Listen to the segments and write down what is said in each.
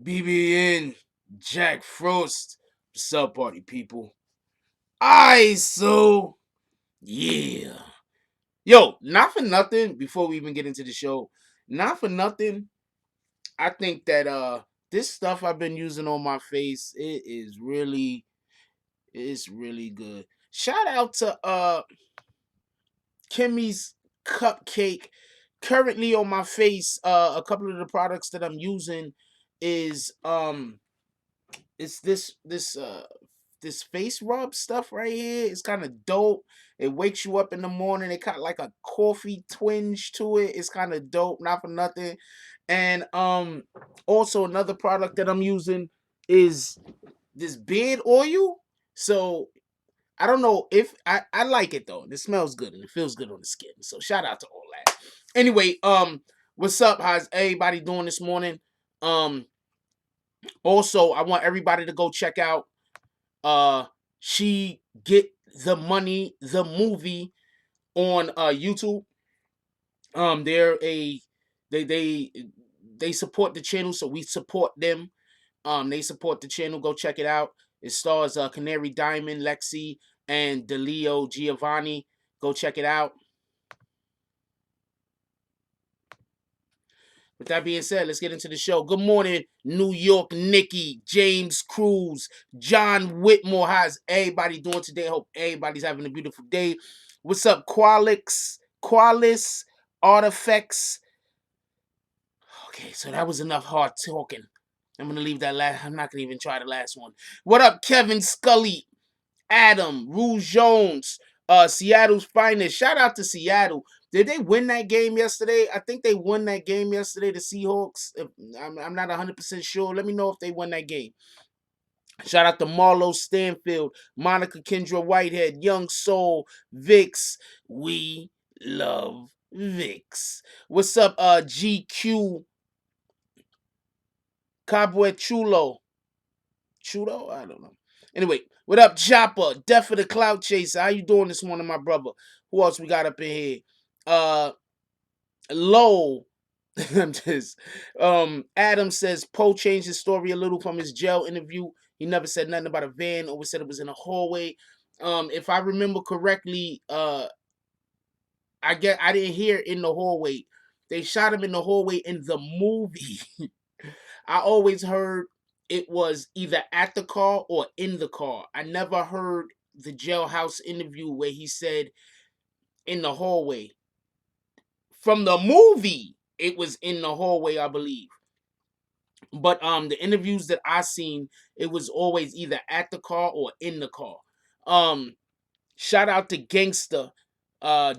BBN, Jack Frost. What's up, party people? So yeah. Yo, not for nothing, before we even get into the show, not for nothing, I think that this stuff I've been using on my face, it's really good. Shout out to Kimmy's Cupcake. Currently on my face, a couple of the products that I'm using is it's this face rub stuff right here. It's kind of dope. It wakes you up in the morning. It got like a coffee twinge to it. It's kind of dope, not for nothing. And also another product that I'm using is this beard oil. So I don't know if I like it though. It smells good and it feels good on the skin. So shout out to all that. Anyway, what's up? How's everybody doing this morning? Um, also I want everybody to go check out She Get the Money, the movie on YouTube. They're a they they they support the channel, so we support them. They support the channel. Go check it out. It stars Canary Diamond, Lexi, and DeLeo Giovanni. Go check it out. With that being said, let's get into the show. Good morning, New York, Nikki, James Cruz, John Whitmore. How's everybody doing today? I hope everybody's having a beautiful day. What's up, Qualis, Artifacts? Okay, so that was enough hard talking. I'm gonna leave that last. I'm not gonna even try the last one. What up, Kevin Scully, Adam, Rouge Jones, Seattle's finest. Shout out to Seattle. Did they win that game yesterday? I think they won that game yesterday, the Seahawks. I'm not 100% sure. Let me know if they won that game. Shout out to Marlo Stanfield, Monica Kendra Whitehead, Young Soul, Vix. We love Vix. What's up, GQ, Cowboy Chulo? I don't know. Anyway, what up, Chopper? Death of the Cloud Chaser. How you doing this morning, my brother? Who else we got up in here? Low. I'm just Adam says Poe changed his story a little from his jail interview. He never said nothing about a van, always said it was in a hallway. If I remember correctly, I didn't hear in the hallway. They shot him in the hallway in the movie. I always heard it was either at the car or in the car. I never heard the jailhouse interview where he said in the hallway. From the movie, it was in the hallway, I believe. But the interviews that I seen, it was always either at the car or in the car. Um Shout out to Gangster,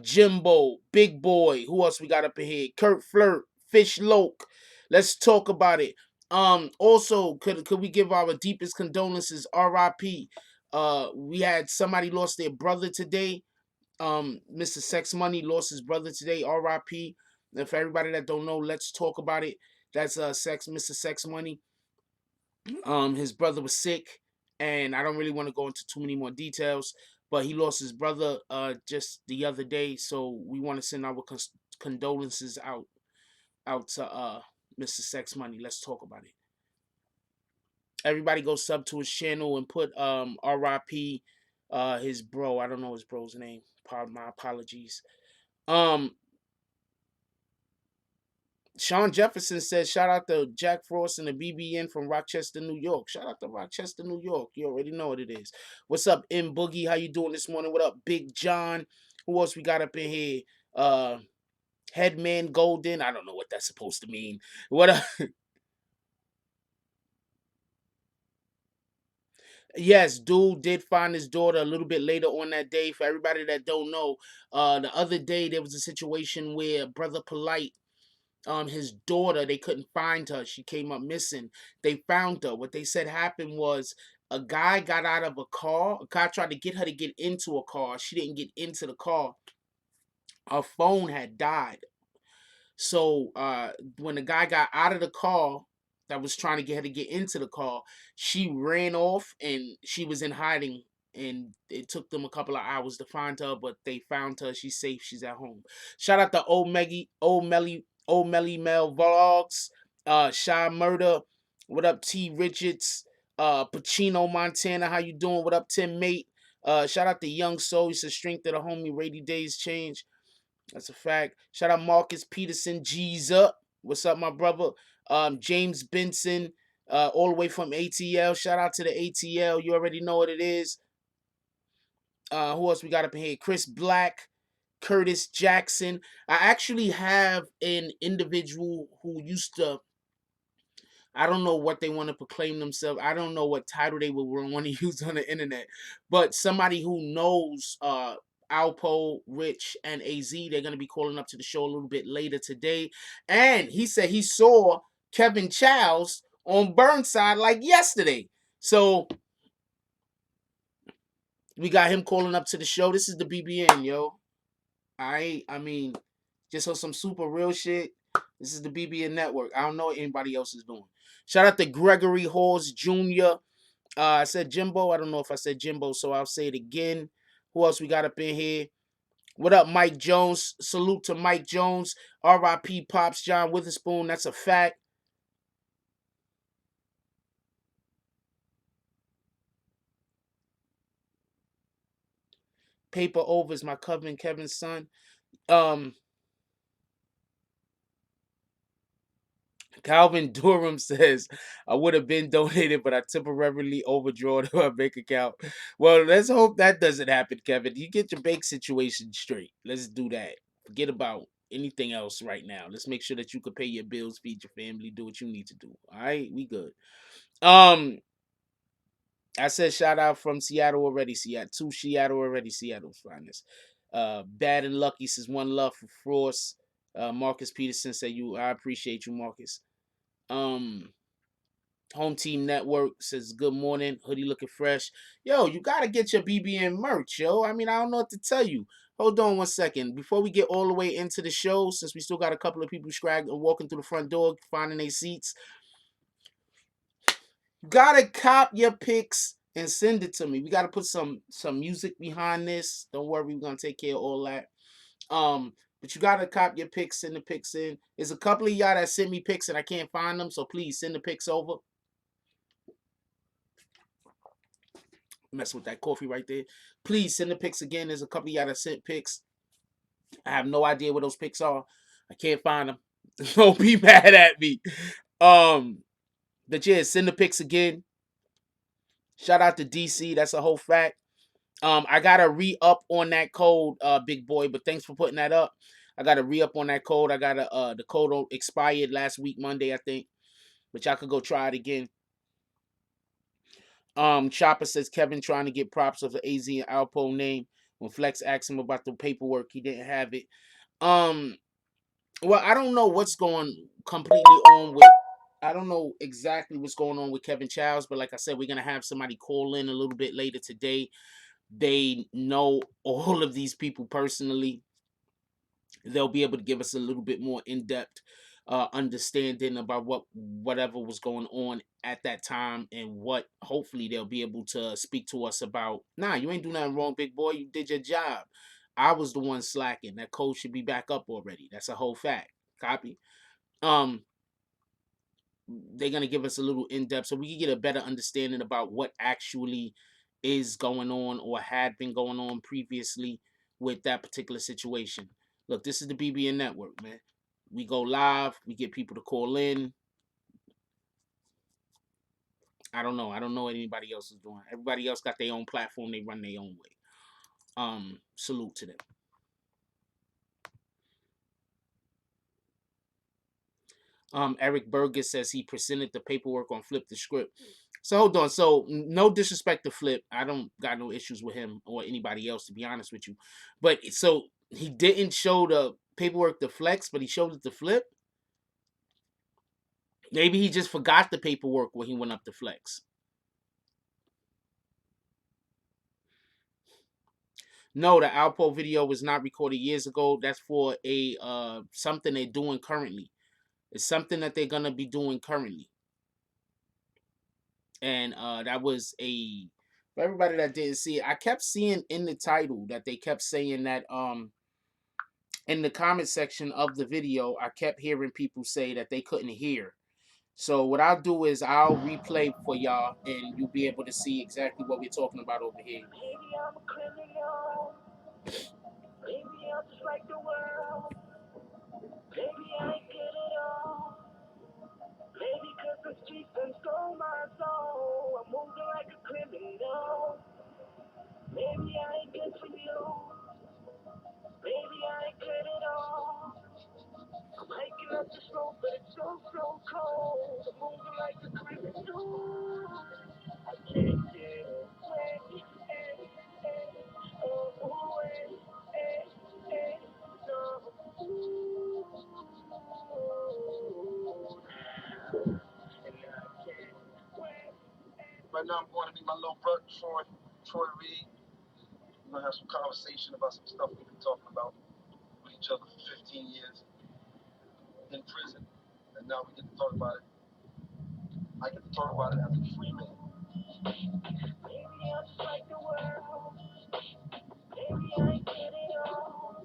Jimbo, Big Boy. Who else we got up in here? Kurt Flirt, Fish Loke. Let's talk about it. Also, could we give our deepest condolences? R.I.P. We had somebody lost their brother today. Mr. Sex Money lost his brother today. R.I.P. And for everybody that don't know, let's talk about it. That's Mr. Sex Money. His brother was sick, and I don't really want to go into too many more details, but he lost his brother just the other day, so we want to send our condolences out to Mr. Sex Money. Let's talk about it. Everybody go sub to his channel and put RIP his bro. I don't know his bro's name. My apologies. Um Sean Jefferson says, shout out to Jack Frost and the BBN from Rochester, New York. Shout out to Rochester, New York. You already know what it is. What's up, M Boogie? How you doing this morning? What up, Big John? Who else we got up in here? Headman Golden. I don't know what that's supposed to mean. What up? Yes, dude did find his daughter a little bit later on that day. For everybody that don't know, the other day there was a situation where Brother Polite, his daughter, they couldn't find her. She came up missing. They found her. What they said happened was a guy got out of a car. A guy tried to get her to get into a car. She didn't get into the car. Her phone had died. So when the guy got out of the car that was trying to get her to get into the car, she ran off and she was in hiding. And it took them a couple of hours to find her, but they found her. She's safe. She's at home. Shout out to Old Melly Mel Vlogs, Shy Murder, What up, T Richards? Pacino, Montana, how you doing? What up, Tim Mate? Shout out to Young Soul. He said strength of the homie, rainy days change. That's a fact. Shout out Marcus Peterson, G's up. What's up, my brother? James Benson, all the way from ATL. Shout out to the ATL. You already know what it is. Who else we got up in here? Chris Black, Curtis Jackson. I actually have an individual who used to, I don't know what they want to proclaim themselves. I don't know what title they would want to use on the internet. But somebody who knows Alpo, Rich, and AZ, they're going to be calling up to the show a little bit later today. And he said he saw Kevin Childs on Burnside like yesterday. So we got him calling up to the show. This is the BBN, yo. I mean, just on some super real shit. This is the BBN Network. I don't know what anybody else is doing. Shout out to Gregory Halls Jr. I said Jimbo. I don't know if I said Jimbo, so I'll say it again. Who else we got up in here? What up, Mike Jones? Salute to Mike Jones. R.I.P. Pops John Witherspoon. That's a fact. Paper Over is my cousin Kevin's son. Calvin Durham says, I would have been donated, but I temporarily overdrawn my bank account. Well, let's hope that doesn't happen, Kevin. You get your bank situation straight. Let's do that. Forget about anything else right now. Let's make sure that you can pay your bills, feed your family, do what you need to do. All right, we good. I said shout out from Seattle already. Seattle already. Seattle's finest. Bad and Lucky says one love for Frost. Marcus Peterson said I appreciate you, Marcus. Home Team Network says good morning. Hoodie looking fresh. Yo, you gotta get your BBN merch, yo. I mean, I don't know what to tell you. Hold on one second. Before we get all the way into the show, since we still got a couple of people walking through the front door, finding their seats, gotta cop your pics and send it to me. We gotta put some music behind this. Don't worry, we're gonna take care of all that. But you gotta cop your pics, send the pics in. There's a couple of y'all that sent me pics and I can't find them, so please send the pics over. Mess with that coffee right there. Please send the pics again. There's a couple of y'all that sent pics. I have no idea where those pics are. I can't find them. Don't be mad at me. But yeah, send the pics again. Shout out to DC. That's a whole fact. I gotta re-up on that code, big boy. But thanks for putting that up. I gotta re-up on that code. I gotta the code expired last week, Monday, I think. But y'all could go try it again. Chopper says Kevin trying to get props of the AZ and Alpo name. When Flex asked him about the paperwork, he didn't have it. Well, I don't know what's going completely on with. I don't know exactly what's going on with Kevin Childs, but like I said, we're gonna have somebody call in a little bit later today. They know all of these people personally. They'll be able to give us a little bit more in-depth understanding about whatever was going on at that time, and what hopefully they'll be able to speak to us about. Nah, you ain't doing nothing wrong, big boy. You did your job. I was the one slacking. That code should be back up already. That's a whole fact. Copy. They're gonna give us a little in-depth so we can get a better understanding about what actually is going on or had been going on previously with that particular situation. Look, this is the BBN Network, man. We go live. We get people to call in. I don't know. I don't know what anybody else is doing. Everybody else got their own platform. They run their own way. Salute to them. Eric Berger says he presented the paperwork on Flip the Script. So hold on. So no disrespect to Flip. I don't got no issues with him or anybody else, to be honest with you. But so he didn't show the paperwork to Flex, but he showed it to Flip. Maybe he just forgot the paperwork when he went up to Flex. No, the Alpo video was not recorded years ago. That's for a something they're doing currently. It's something that they're gonna be doing currently. And that was for everybody that didn't see it, I kept seeing in the title that they kept saying that in the comment section of the video, I kept hearing people say that they couldn't hear. So what I'll do is I'll replay for y'all, and you'll be able to see exactly what we're talking about over here. Maybe I'm a criminal. Maybe I'm just like the world. Maybe I ain't good at all. Maybe cause the streets done stole my soul. I'm moving like a criminal. Maybe I ain't good for you. Maybe I ain't good at all. I'm hiking up the slope, but it's so cold. I'm moving like a criminal. I can't get away. Oh, away. No. And I can't wait. Right now, I'm going to meet my little brother, Troy Reed. We're going to have some conversation about some stuff we've been talking about with each other for 15 years in prison. And now we get to talk about it. I get to talk about it as a free man. Maybe I'm just like the world. Maybe I ain't get it all.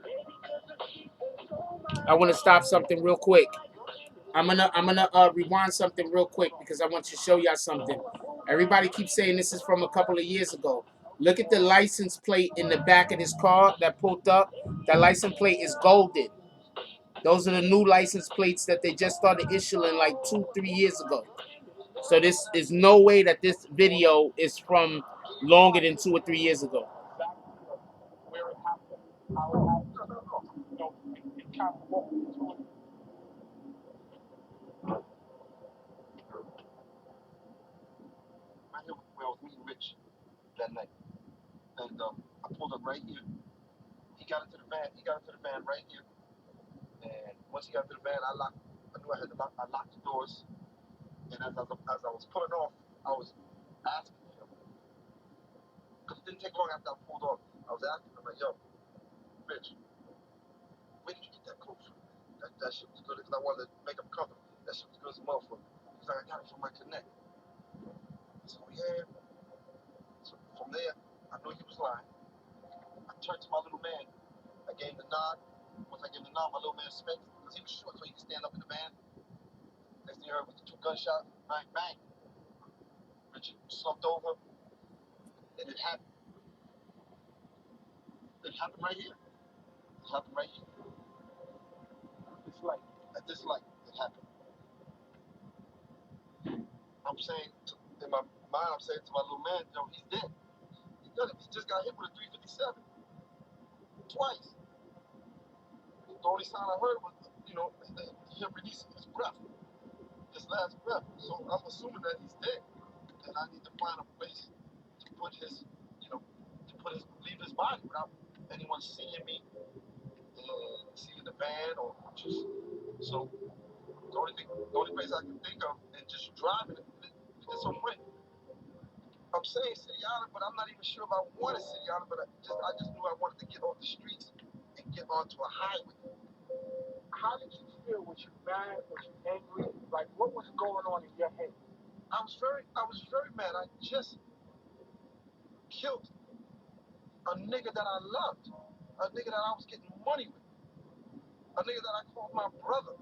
Maybe cause the people so much. I want to stop something real quick. I'm gonna rewind something real quick because I want to show y'all something. Everybody keeps saying this is from a couple of years ago. Look at the license plate in the back of this car that pulled up. That license plate is golden. Those are the new license plates that they just started issuing like 2-3 years ago. So this is no way that this video is from longer than 2 or 3 years ago. Right here where I was meeting Rich that night. And I pulled up right here. He got into the van. He got into the van right here. And once he got into the van, I knew I had to lock. I locked the doors. And as I was pulling off, I was asking him, because it didn't take long after I pulled off. I was asking him, like, yo, Rich, where did you get that coat from? That shit was good, because I wanted to make him comfortable. That shit was good as a motherfucker. He's like, I got it from my connect. So yeah. So from there, I knew he was lying. I turned to my little man. I gave him the nod. Once I gave him the nod, my little man spent, because he was short, so he could stand up in the van. Next thing you heard was the 2 gunshots, bang, bang. Richard slumped over, and it happened. It happened right here. It happened right here. This light. At this light, it happened. I'm saying, in my mind, I'm saying to my little man, you know, he's dead. He's done it. He just got hit with a 357. Twice. The only sound I heard was, you know, him releasing his breath. His last breath. So I'm assuming that he's dead. And I need to find a place to put his, you know, leave his body without anyone seeing me, seeing the van or just, so the only place I can think of and just driving it, it's some way. I'm saying City Island, but I'm not even sure if I wanted City Island, but I just knew I wanted to get off the streets and get onto a highway. How did you feel? Was you mad? Was you angry? Like, what was going on in your head? I was very mad. I just killed a nigga that I loved, a nigga that I was getting money with, a nigga that I called my brother.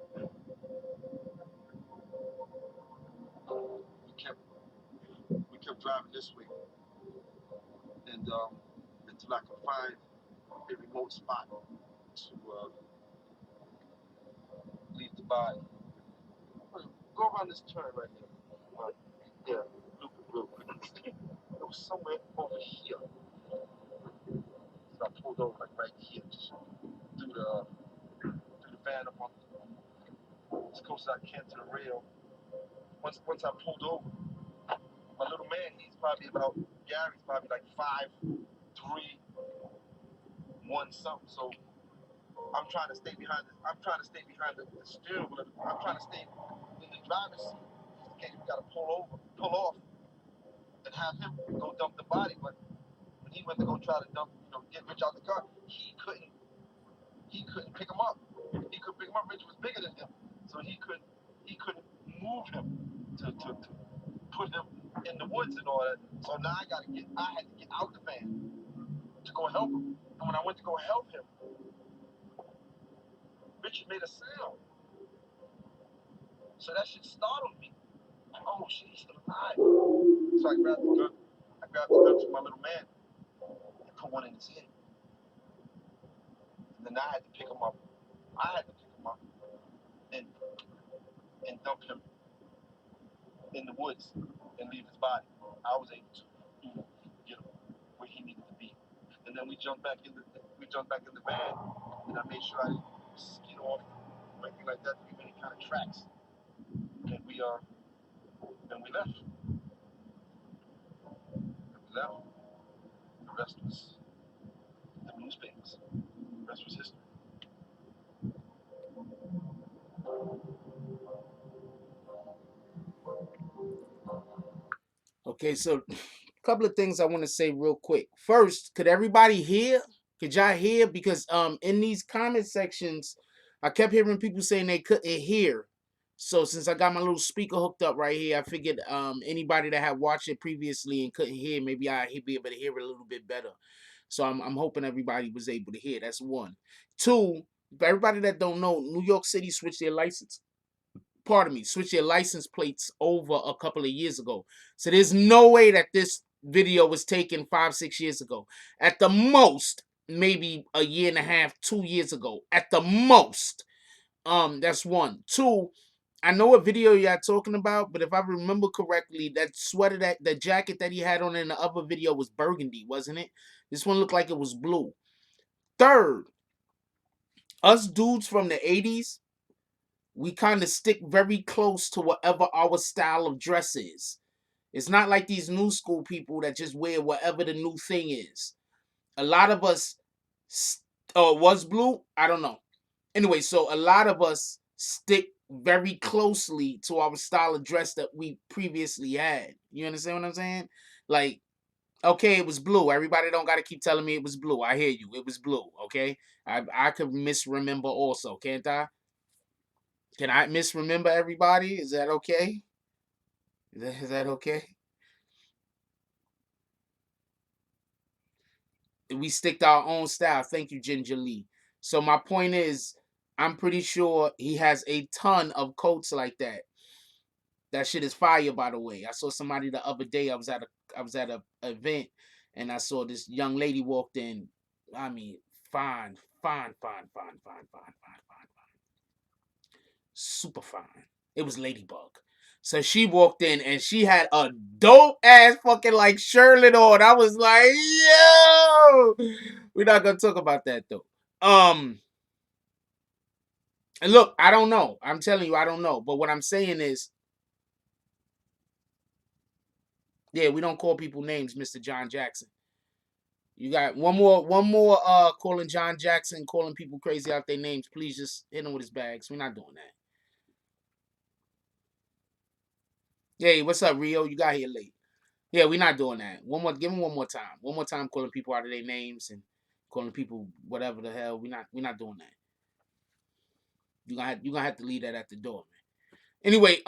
We kept driving this way, and until I could find a remote spot to leave the body. Go around this turn right here. Yeah, loop it real quick. It was somewhere over here. So I pulled over like right here, just through the van up on as close as I can to the rail. Once I pulled over, my little man, Gary's probably like 5'3", 1 something. So I'm trying to stay behind the steering wheel. I'm trying to stay in the driver's seat. Okay, we gotta pull off, and have him go dump the body. But when he went to go try to get Rich out the car, he couldn't pick him up. He couldn't pick him up. Rich was bigger than him, so he couldn't move him to put him in the woods and all that. So now I had to get out the van to go help him. And when I went to go help him, Richard made a sound. So that shit startled me. Like, oh shit, he's still alive. So I grabbed the gun. I grabbed the gun from my little man and put one in his head. And then I had to pick him up. I had to pick him up and dump him in the woods and leave his body. I was able to, get him where he needed to be. And then we jumped back in the van, and I made sure I didn't skid off or anything like that to leave any kind of tracks. And we left. And we left. The rest was the newspapers. The rest was history. Okay, so a couple of things I want to say real quick. First, could everybody hear? Could y'all hear? Because in these comment sections, I kept hearing people saying they couldn't hear. So since I got my little speaker hooked up right here, I figured anybody that had watched it previously and couldn't hear, maybe I'd be able to hear it a little bit better. So I'm hoping everybody was able to hear. That's one. Two, for everybody that don't know, New York City switched their license. Pardon me, switch their license plates over a couple of years ago. So there's no way that this video was taken 5-6 years ago. At the most, maybe a year and a half, 2 years ago. At the most. That's one. Two, I know what video y'all talking about, but if I remember correctly, that sweater, that jacket that he had on in the other video was burgundy, wasn't it? This one looked like it was blue. Third, us dudes from the 80s, we kind of stick very close to whatever our style of dress is. It's not like these new school people that just wear whatever the new thing is. A lot of us, was blue? I don't know. Anyway, so a lot of us stick very closely to our style of dress that we previously had. You understand what I'm saying? Like, okay, it was blue. Everybody don't got to keep telling me it was blue. I hear you. It was blue, okay? I could misremember also, can't I? Can I misremember everybody? Is that okay? Is that okay? We stick to our own style. Thank you, Ginger Lee. So my point is, I'm pretty sure he has a ton of coats like that. That shit is fire, by the way. I saw somebody the other day. I was at a event, and I saw this young lady walked in. I mean, fine, fine, fine, fine, fine, fine, fine, fine, fine, super fine. It was Ladybug. So she walked in and she had a dope ass fucking like shirtlet on. I was like, yo, we're not gonna talk about that though. And look, I don't know. I'm telling you, I don't know. But what I'm saying is, yeah, we don't call people names, Mr. John Jackson. You got one more calling John Jackson, calling people crazy out their names. Please just hit him with his bags. We're not doing that. Hey, what's up, Rio? You got here late. Yeah, we're not doing that. Give him one more time. One more time calling people out of their names and calling people whatever the hell. We're not doing that. You gonna have to leave that at the door, man. Anyway,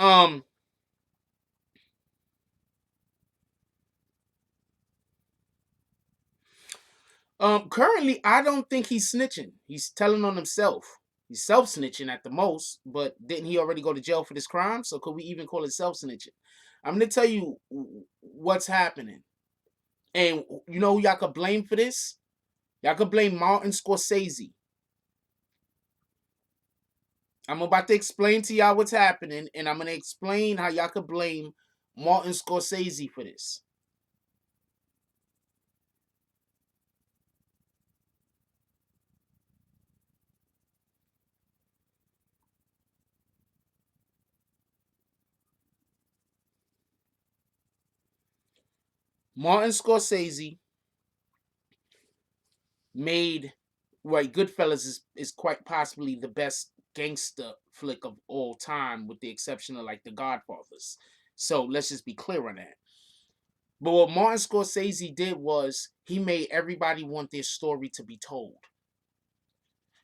currently I don't think he's snitching. He's telling on himself. He's self-snitching at the most, but didn't he already go to jail for this crime? So could we even call it self-snitching? I'm gonna tell you what's happening. And you know who y'all could blame for this? Y'all could blame Martin Scorsese. I'm about to explain to y'all what's happening, and I'm gonna explain how y'all could blame Martin Scorsese for this. Martin Scorsese made Goodfellas is quite possibly the best gangster flick of all time, with the exception of like The Godfathers. So let's just be clear on that. But what Martin Scorsese did was he made everybody want their story to be told.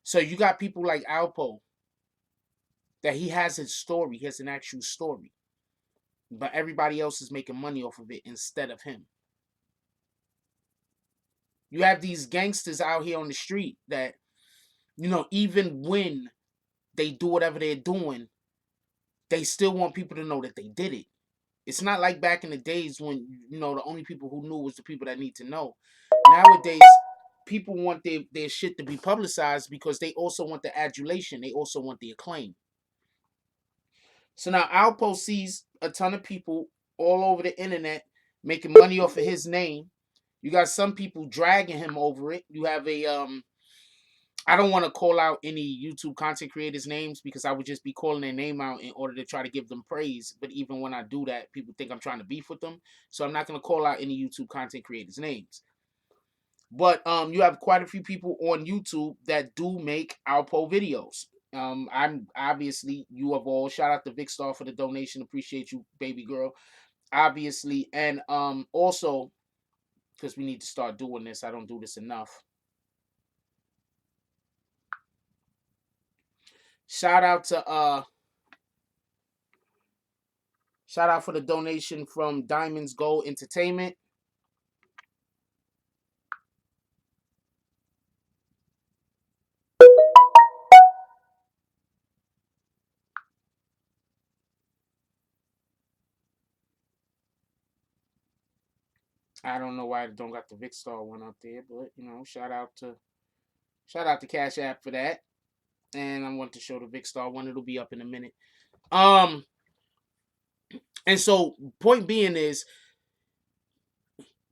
So you got people like Alpo that he has his story, he has an actual story, but everybody else is making money off of it instead of him. You have these gangsters out here on the street that, even when they do whatever they're doing, they still want people to know that they did it. It's not like back in the days when the only people who knew was the people that need to know. Nowadays, people want their shit to be publicized because they also want the adulation. They also want the acclaim. So now Alpo sees a ton of people all over the internet making money off of his name. You got some people dragging him over it. You have a I don't want to call out any YouTube content creators' names because I would just be calling their name out in order to try to give them praise. But even when I do that, people think I'm trying to beef with them. So I'm not going to call out any YouTube content creators' names. But you have quite a few people on YouTube that do make Alpo videos. I'm obviously you have all shout out to Vic Star for the donation. Appreciate you, baby girl. Obviously, and also because we need to start doing this. I don't do this enough. Shout out to shout out for the donation from Diamonds Gold Entertainment. I don't know why I don't got the Vic Star one up there, but shout out to Cash App for that. And I want to show the Vic Star one. It'll be up in a minute. Um, and so point being is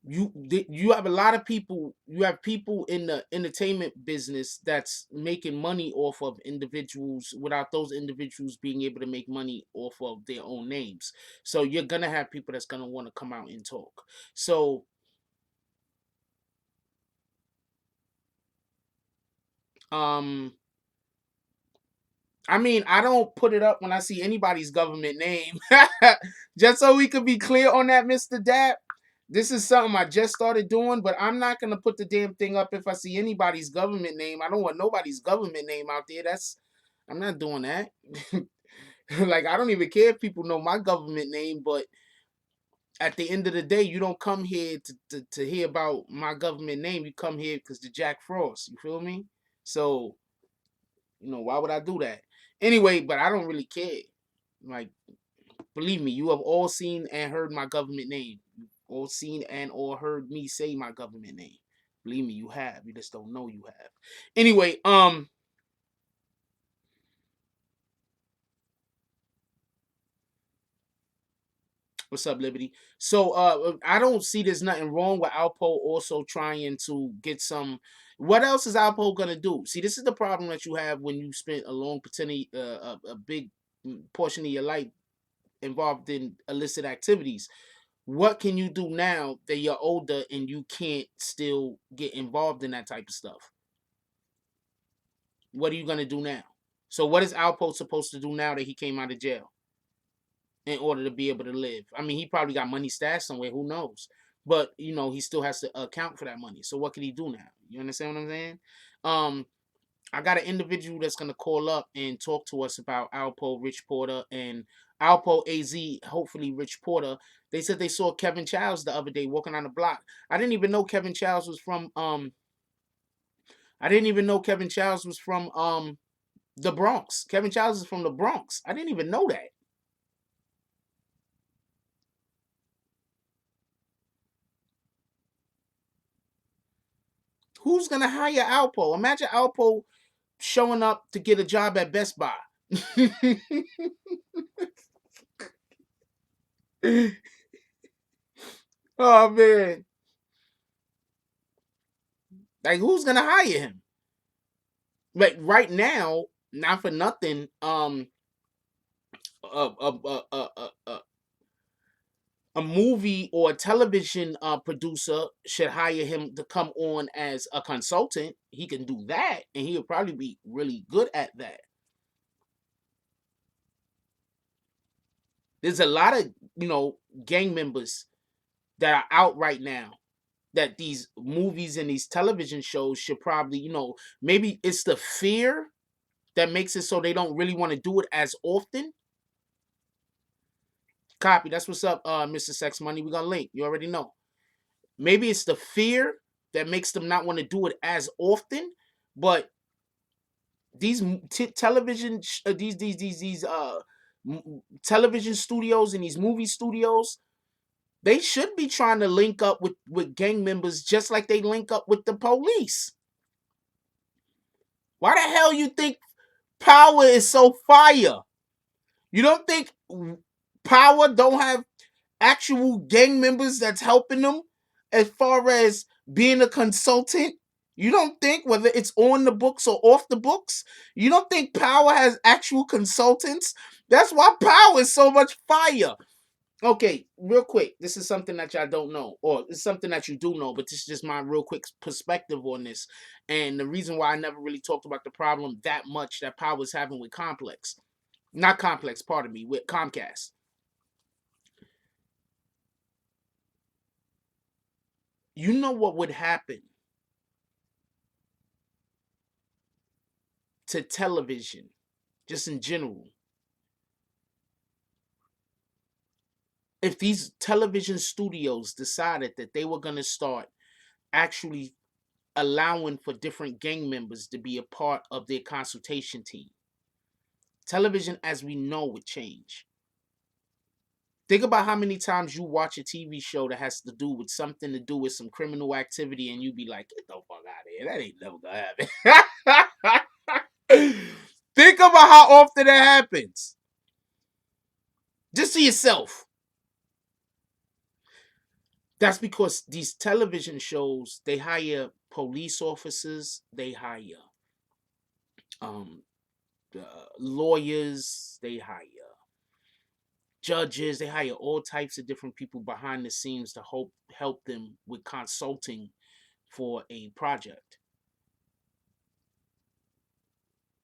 you have a lot of people. You have people in the entertainment business that's making money off of individuals without those individuals being able to make money off of their own names. So you're gonna have people that's gonna want to come out and talk. So um I mean, I don't put it up when I see anybody's government name. Just so we could be clear on that, Mr. Dap. This is something I just started doing, but I'm not gonna put the damn thing up if I see anybody's government name. I don't want nobody's government name out there. I'm not doing that. Like I don't even care if people know my government name, but at the end of the day, you don't come here to hear about my government name. You come here because the Jack Frost. You feel me? So why would I do that? Anyway, but I don't really care. Like, believe me, you have all seen and heard my government name. You've all seen and or heard me say my government name. Believe me, you have. You just don't know you have. Anyway, what's up, Liberty? So I don't see there's nothing wrong with Alpo also trying to get some. What else is Alpo gonna do? See, this is the problem that you have when you spend a long a big portion of your life involved in illicit activities. What can you do now that you're older and you can't still get involved in that type of stuff? What are you gonna do now? So what is Alpo supposed to do now that he came out of jail in order to be able to live? I mean, he probably got money stashed somewhere. Who knows? But he still has to account for that money. So what can he do now? You understand what I'm saying? Um, I got an individual that's gonna call up and talk to us about Alpo, Rich Porter, and Alpo AZ. Hopefully, Rich Porter. They said they saw Kevin Childs the other day walking on the block. I didn't even know Kevin Childs was from. I didn't even know Kevin Childs was from the Bronx. Kevin Childs is from the Bronx. I didn't even know that. Who's gonna hire Alpo? Imagine Alpo showing up to get a job at Best Buy. Oh man. Like who's gonna hire him? Like right now, not for nothing, a a a a, a, a movie or a television producer should hire him to come on as a consultant. He can do that, and he would probably be really good at that. There's a lot of gang members that are out right now that these movies and these television shows should probably maybe it's the fear that makes it so they don't really want to do it as often. Copy. That's what's up, Mr. Sex Money. We're gonna link. You already know. Maybe it's the fear that makes them not want to do it as often. But these television, these Television studios and these movie studios, they should be trying to link up with gang members just like they link up with the police. Why the hell you think Power is so fire? You don't think Power don't have actual gang members that's helping them as far as being a consultant? You don't think, whether it's on the books or off the books, you don't think Power has actual consultants? That's why Power is so much fire. Okay, real quick, this is something that y'all don't know, or it's something that you do know, but this is just my real quick perspective on this. And the reason why I never really talked about the problem that much that Power's having with Complex. Not Complex, pardon me, with Comcast. You know what would happen to television, just in general, if these television studios decided that they were going to start actually allowing for different gang members to be a part of their consultation team? Television as we know would change. Think about how many times you watch a TV show that has to do with something to do with some criminal activity and you be like, get the fuck out of here. That ain't never gonna happen. Think about how often that happens. Just to yourself. That's because these television shows, they hire police officers, they hire um lawyers, they hire judges, they hire all types of different people behind the scenes to help them with consulting for a project.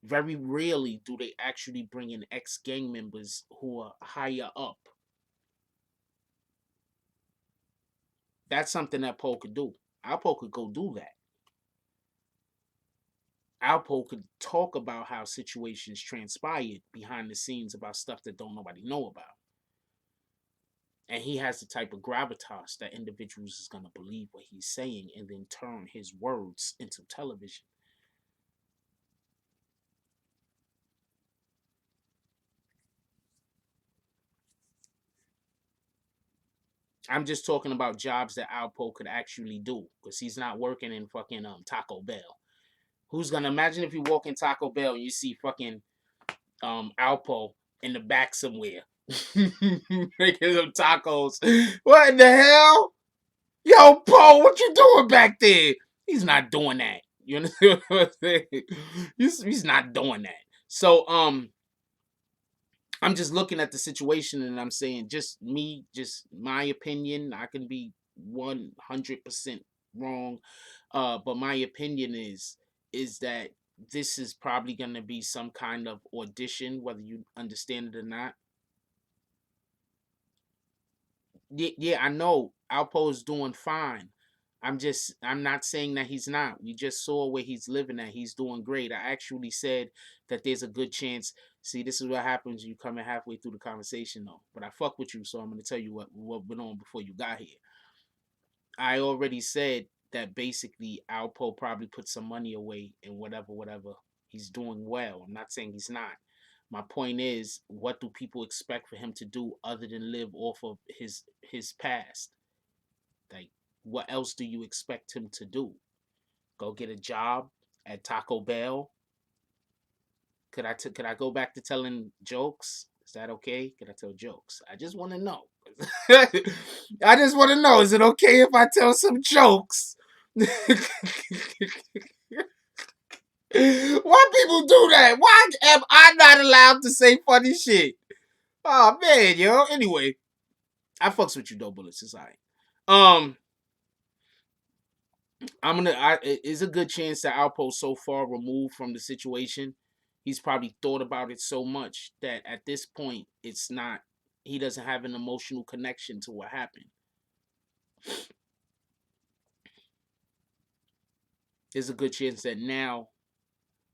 Very rarely do they actually bring in ex-gang members who are higher up. That's something that Paul could do. Alpo could go do that. Alpo could talk about how situations transpired behind the scenes about stuff that don't nobody know about. And he has the type of gravitas that individuals is gonna believe what he's saying and then turn his words into television. I'm just talking about jobs that Alpo could actually do because he's not working in fucking Taco Bell. Who's gonna imagine if you walk in Taco Bell and you see fucking Alpo in the back somewhere making some tacos? What in the hell? Yo, Poe, what you doing back there? He's not doing that. You understand what I'm saying? He's not doing that. So I'm just looking at the situation and I'm saying, just me, just my opinion. I can be 100% wrong, but my opinion is that this is probably going to be some kind of audition, whether you understand it or not. Yeah, I know Alpo's doing fine. I'm not saying that he's not. We just saw where he's living at. He's doing great. I actually said that there's a good chance. See, this is what happens. You coming halfway through the conversation though. But I fuck with you, so I'm gonna tell you what went on before you got here. I already said that basically Alpo probably put some money away and whatever. He's doing well. I'm not saying he's not. My point is, what do people expect for him to do other than live off of his past? Like, what else do you expect him to do? Go get a job at Taco Bell? Could I go back to telling jokes? Is that okay? Could I tell jokes? I just want to know. I just want to know. Is it okay if I tell some jokes? Why people do that? Why am I not allowed to say funny shit? Oh man, yo. Anyway, I fucks with you though, Bullets. It's alright. Um, It's a good chance that Alpo's so far removed from the situation. He's probably thought about it so much that at this point, it's not. He doesn't have an emotional connection to what happened. There's a good chance that now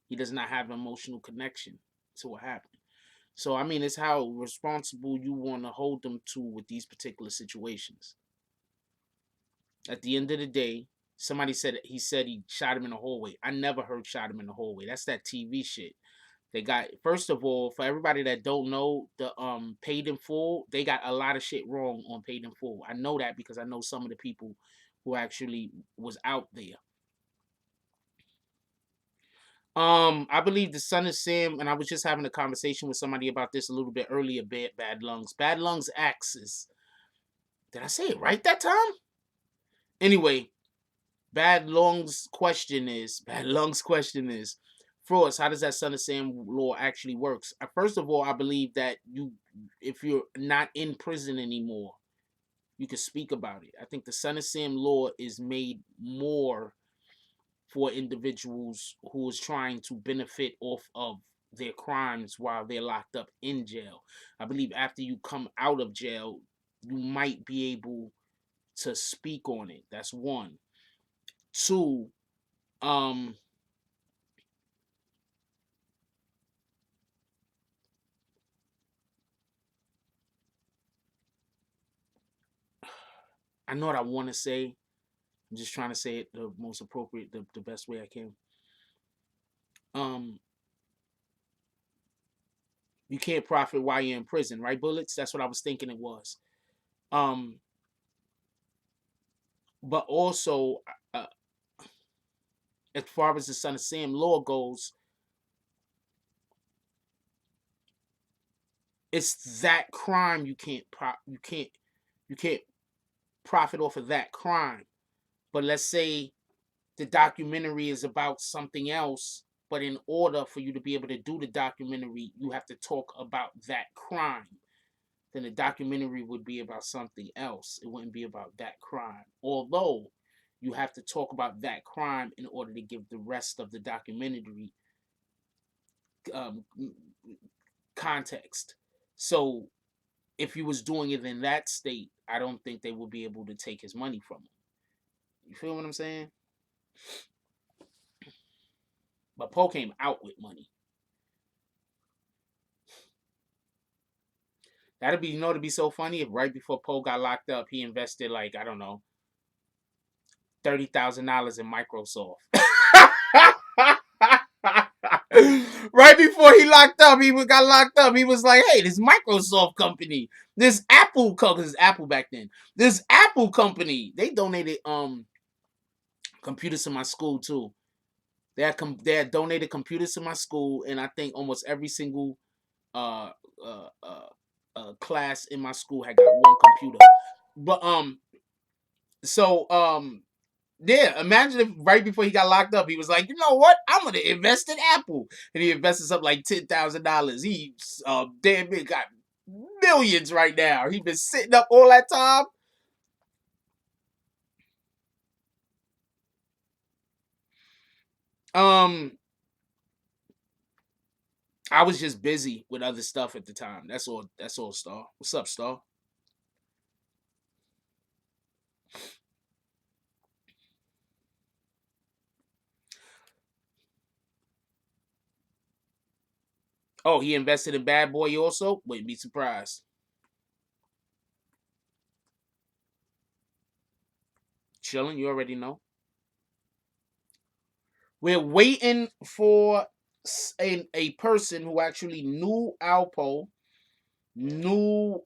he does not have an emotional connection to what happened. So I mean, it's how responsible you want to hold them to with these particular situations. At the end of the day, somebody said he shot him in the hallway. I never heard shot him in the hallway. That's that TV shit. They got, first of all, for everybody that don't know, the paid in full, they got a lot of shit wrong on paid in full. I know that because I know some of the people who actually was out there. I believe the Son of Sam, and I was just having a conversation with somebody about this a little bit earlier. Bad lungs. Bad lungs axis. Did I say it right that time? Anyway, bad lungs question is, frauds. How does that Son of Sam law actually works? First of all, I believe that if you're not in prison anymore, you can speak about it. I think the Son of Sam law is made more for individuals who is trying to benefit off of their crimes while they're locked up in jail. I believe after you come out of jail, you might be able to speak on it. That's one. Two, um, I know what I want to say. I'm just trying to say it the most appropriate, the best way I can. Um, you can't profit while you're in prison, right? Bullets. That's what I was thinking it was. Um, but also, uh, as far as the Son of Sam law goes, it's that crime you can't profit off of that crime. But let's say the documentary is about something else, but in order for you to be able to do the documentary, you have to talk about that crime. Then the documentary would be about something else. It wouldn't be about that crime. Although you have to talk about that crime in order to give the rest of the documentary um, context. So if he was doing it in that state, I don't think they would be able to take his money from him. You feel what I'm saying? But Poe came out with money. That'd be, to be so funny if right before Poe got locked up, he invested like, I don't know, $30,000 in Microsoft. Right before he got locked up. He was like, "Hey, this Microsoft company, this Apple company, this Apple back then, this Apple company, they donated computers to my school too. They had donated computers to my school, and I think almost every single uh, uh, uh, class in my school had got one computer. But so yeah, imagine if right before he got locked up, he was like, you know what? I'm gonna invest in Apple, and he invested something like $10,000. He damn it got millions right now. He been sitting up all that time. Um, I was just busy with other stuff at the time. That's all. That's all, Star. What's up, Star? Oh, he invested in Bad Boy also. Wouldn't be surprised. Chilling. You already know. We're waiting for a person who actually knew Alpo, knew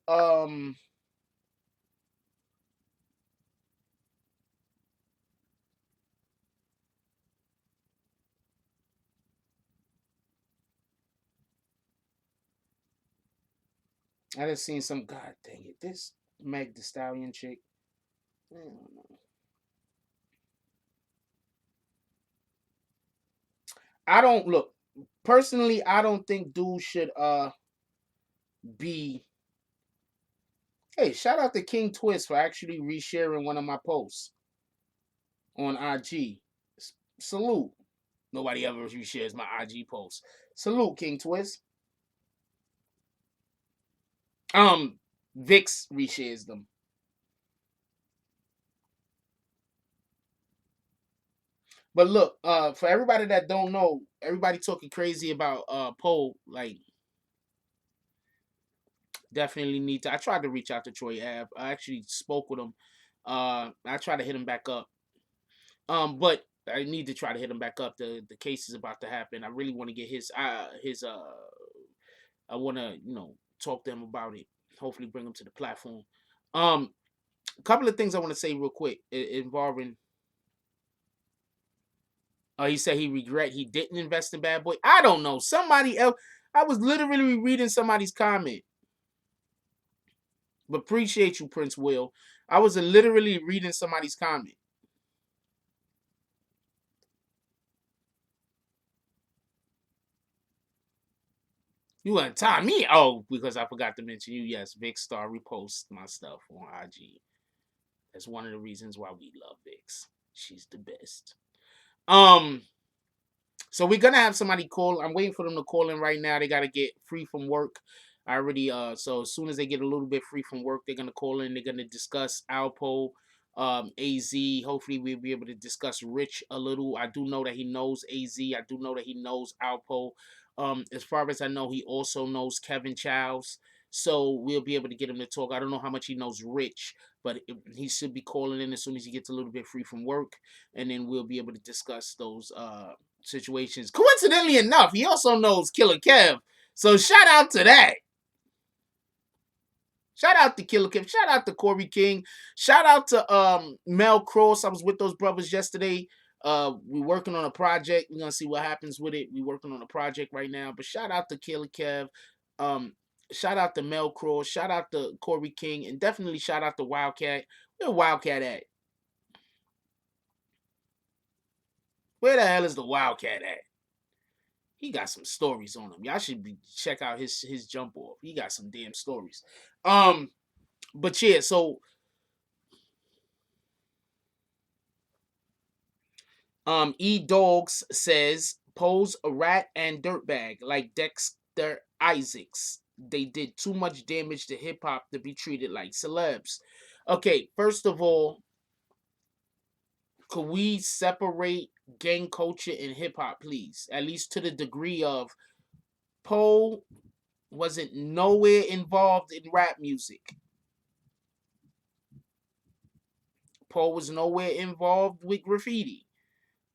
I just seen some, god dang it, this Meg the Stallion chick. I don't know. I don't look personally. I don't think dude should be. Hey, shout out to King Twist for actually resharing one of my posts on IG. Salute. Nobody ever reshares my IG posts. Salute, King Twist. Vix reshares them. But look, for everybody that don't know, everybody talking crazy about Poe, like definitely need to. I tried to reach out to Troy Ave. I actually spoke with him. I tried to hit him back up. But I need to try to hit him back up. The case is about to happen. I really want to get his I want to talk to him about it. Hopefully, bring him to the platform. A couple of things I want to say real quick involving. He said he regret he didn't invest in Bad Boy. I don't know. Somebody else. I was literally reading somebody's comment. But appreciate you, Prince Will. I was literally reading somebody's comment. You want to tie me? Oh, because I forgot to mention you. Yes, Vic Star reposts my stuff on IG. That's one of the reasons why we love Vix. She's the best. So we're gonna have somebody call. I'm waiting for them to call in right now. They gotta get free from work. I already so as soon as they get a little bit free from work, they're gonna call in. They're gonna discuss Alpo, AZ. Hopefully we'll be able to discuss Rich a little. I do know that he knows AZ. I do know that he knows Alpo. As far as I know, he also knows Kevin Childs. So we'll be able to get him to talk. I don't know how much he knows Rich, but he should be calling in as soon as he gets a little bit free from work, and then we'll be able to discuss those situations. Coincidentally enough, he also knows Killer Kev. So shout out to that. Shout out to Killer Kev. Shout out to Corey King. Shout out to Mel Cross. I was with those brothers yesterday. We working on a project. We're gonna see what happens with it. We working on a project right now. But shout out to Killer Kev. Um, shout out to Mel Cross. Shout out to Corey King. And definitely shout out to Wildcat. Where Wildcat at? Where the hell is the Wildcat at? He got some stories on him. Y'all should check out his jump off. He got some damn stories. But yeah, so E Dogs says pose a rat and dirtbag like Dexter Isaacs. They did too much damage to hip hop to be treated like celebs. Okay, first of all, could we separate gang culture and hip hop, please? At least to the degree of Poe wasn't nowhere involved in rap music. Poe was nowhere involved with graffiti.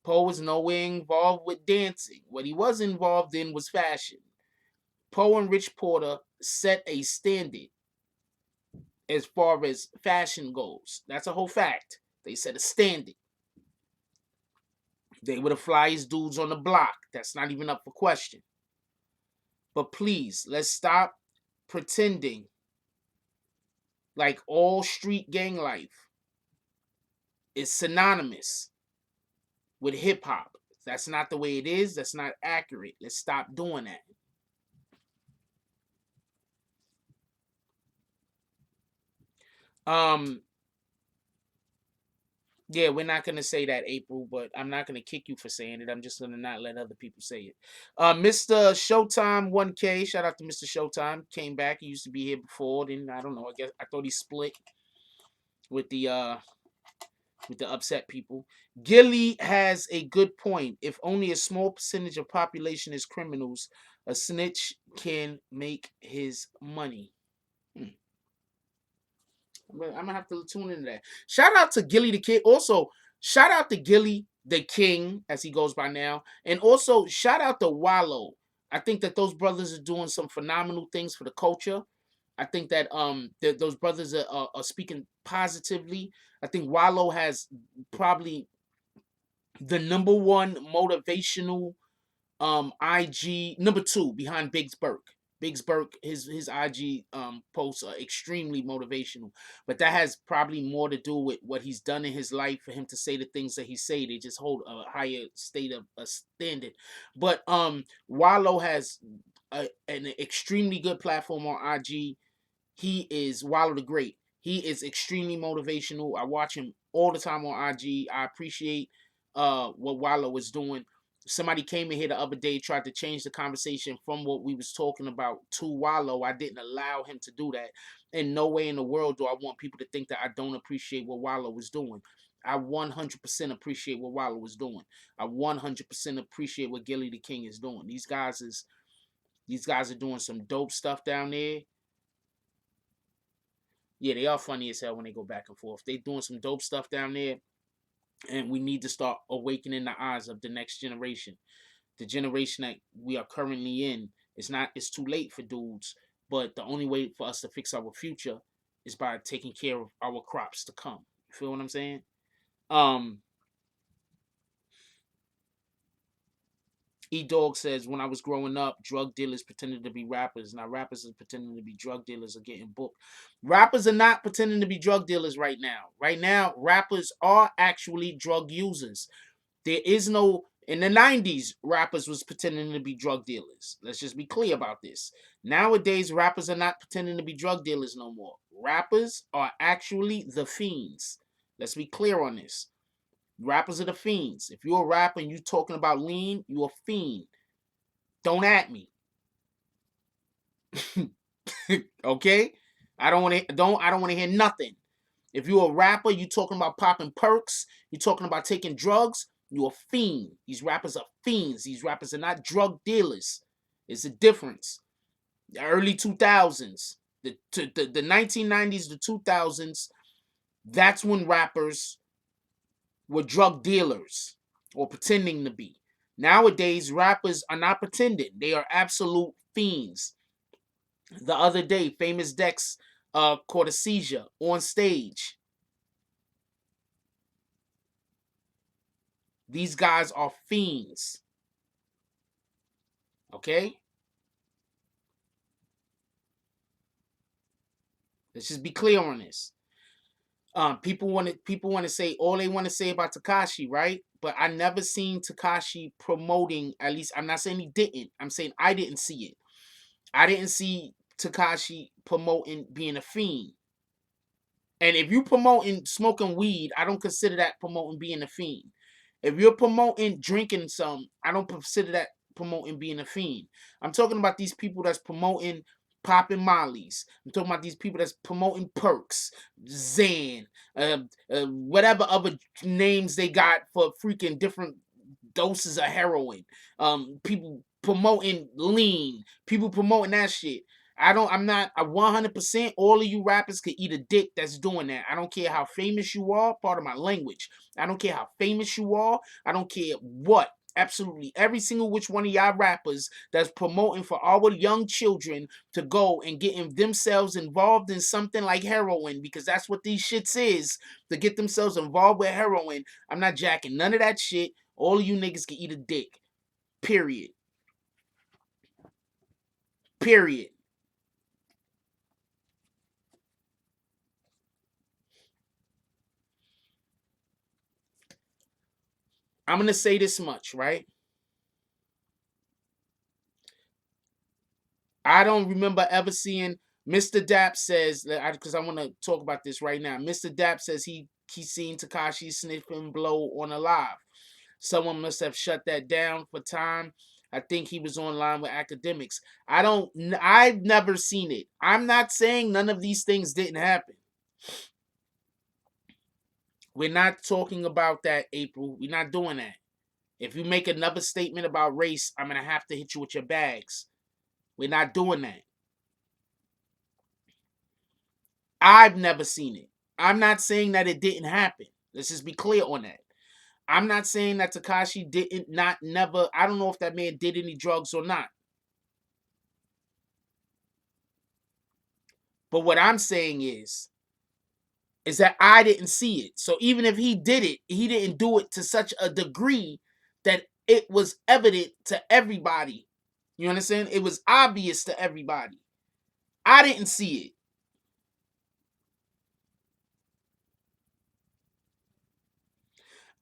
Poe was nowhere involved with dancing. What he was involved in was fashion. Poe and Rich Porter set a standard as far as fashion goes. That's a whole fact. They set a standard. They were the flyest dudes on the block. That's not even up for question. But please, let's stop pretending like all street gang life is synonymous with hip hop. That's not the way it is. That's not accurate. Let's stop doing that. Yeah, we're not gonna say that, April, but I'm not gonna kick you for saying it. I'm just gonna not let other people say it. Mr. Showtime 1K, shout out to Mr. Showtime. Came back. He used to be here before. Then I don't know. I guess I thought he split with the upset people. Gilly has a good point. If only a small percentage of population is criminals, a snitch can make his money. I'm gonna have to tune into that. Shout out to Gilly the Kid. Also, shout out to Gilly the King, as he goes by now, and also shout out to Wallow. I think that those brothers are doing some phenomenal things for the culture. I think that those brothers are speaking positively. I think Wallow has probably the number one motivational IG number two behind Biggs Burke. Biggs Burke, his IG posts are extremely motivational, but that has probably more to do with what he's done in his life for him to say the things that he say. They just hold a higher state of a standard. But Wallow has an extremely good platform on IG. He is Wallow the Great. He is extremely motivational. I watch him all the time on IG. I appreciate what Wallow is doing. Somebody came in here the other day, tried to change the conversation from what we was talking about to Wallow. I didn't allow him to do that. In no way in the world do I want people to think that I don't appreciate what Wallow was doing. I 100% appreciate what Wallow was doing. I 100% appreciate what Gilly the King is doing. These guys are doing some dope stuff down there. Yeah, they are funny as hell when they go back and forth. They doing some dope stuff down there. And we need to start awakening the eyes of the next generation. The generation that we are currently in, it's too late for dudes, but the only way for us to fix our future is by taking care of our crops to come. You feel what I'm saying? Um E Dog says, when I was growing up, drug dealers pretended to be rappers. Now rappers are pretending to be drug dealers or getting booked. Rappers are not pretending to be drug dealers right now. Right now, rappers are actually drug users. There is no, in the 90s, rappers was pretending to be drug dealers. Let's just be clear about this. Nowadays, rappers are not pretending to be drug dealers no more. Rappers are actually the fiends. Let's be clear on this. Rappers are the fiends. If you're a rapper and you're talking about lean, you're a fiend. Don't at me. Okay? I don't want to hear nothing. If you're a rapper, you talking about popping perks, you talking about taking drugs, you're a fiend. These rappers are fiends. These rappers are not drug dealers. It's a difference. The early 2000s, the 1990s, the 2000s, that's when rappers were drug dealers or pretending to be. Nowadays, rappers are not pretending. They are absolute fiends. The other day, Famous Dex caught a seizure on stage. These guys are fiends. Okay? Let's just be clear on this. People want to say all they want to say about Tekashi, right? But I never seen Tekashi promoting, at least I'm not saying he didn't. I'm saying I didn't see it. I didn't see Tekashi promoting being a fiend. And if you promoting smoking weed, I don't consider that promoting being a fiend. If you're promoting drinking some, I don't consider that promoting being a fiend. I'm talking about these people that's promoting popping mollies. I'm talking about these people that's promoting perks, Zan, whatever other names they got for freaking different doses of heroin. People promoting lean. People promoting that shit. I'm not a 100%. All of you rappers could eat a dick that's doing that. I don't care how famous you are. Part of my language. I don't care how famous you are. I don't care what. Absolutely every single which one of y'all rappers that's promoting for our young children to go and get themselves involved in something like heroin, because that's what these shits is, to get themselves involved with heroin. I'm not jacking none of that shit. All of you niggas can eat a dick. Period. Period. I'm gonna say this much, right? I don't remember ever seeing Mr. Dap says, because I want to talk about this right now. Mr. Dap says he's seen Tekashi sniffing blow on a live. Someone must have shut that down for time. I think he was online with academics. I've never seen it. I'm not saying none of these things didn't happen. We're not talking about that, April. We're not doing that. If you make another statement about race, I'm going to have to hit you with your bags. We're not doing that. I've never seen it. I'm not saying that it didn't happen. Let's just be clear on that. I'm not saying that Tekashi didn't not never. I don't know if that man did any drugs or not. But what I'm saying is that I didn't see it. So even if he did it, he didn't do it to such a degree that it was evident to everybody. You understand? It was obvious to everybody. I didn't see it.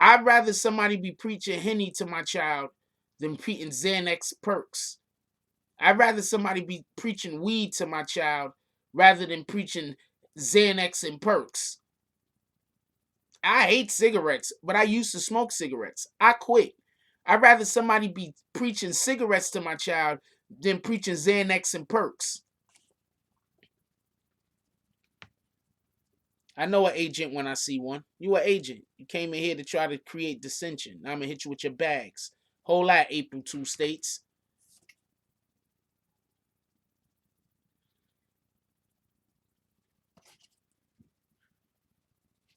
I'd rather somebody be preaching Henny to my child than preaching Xanax perks. I'd rather somebody be preaching weed to my child rather than preaching Xanax and perks. I hate cigarettes, but I used to smoke cigarettes. I quit. I'd rather somebody be preaching cigarettes to my child than preaching Xanax and perks. I know an agent when I see one. You an agent. You came in here to try to create dissension. Now I'm gonna hit you with your bags. Whole lot, April 2 states.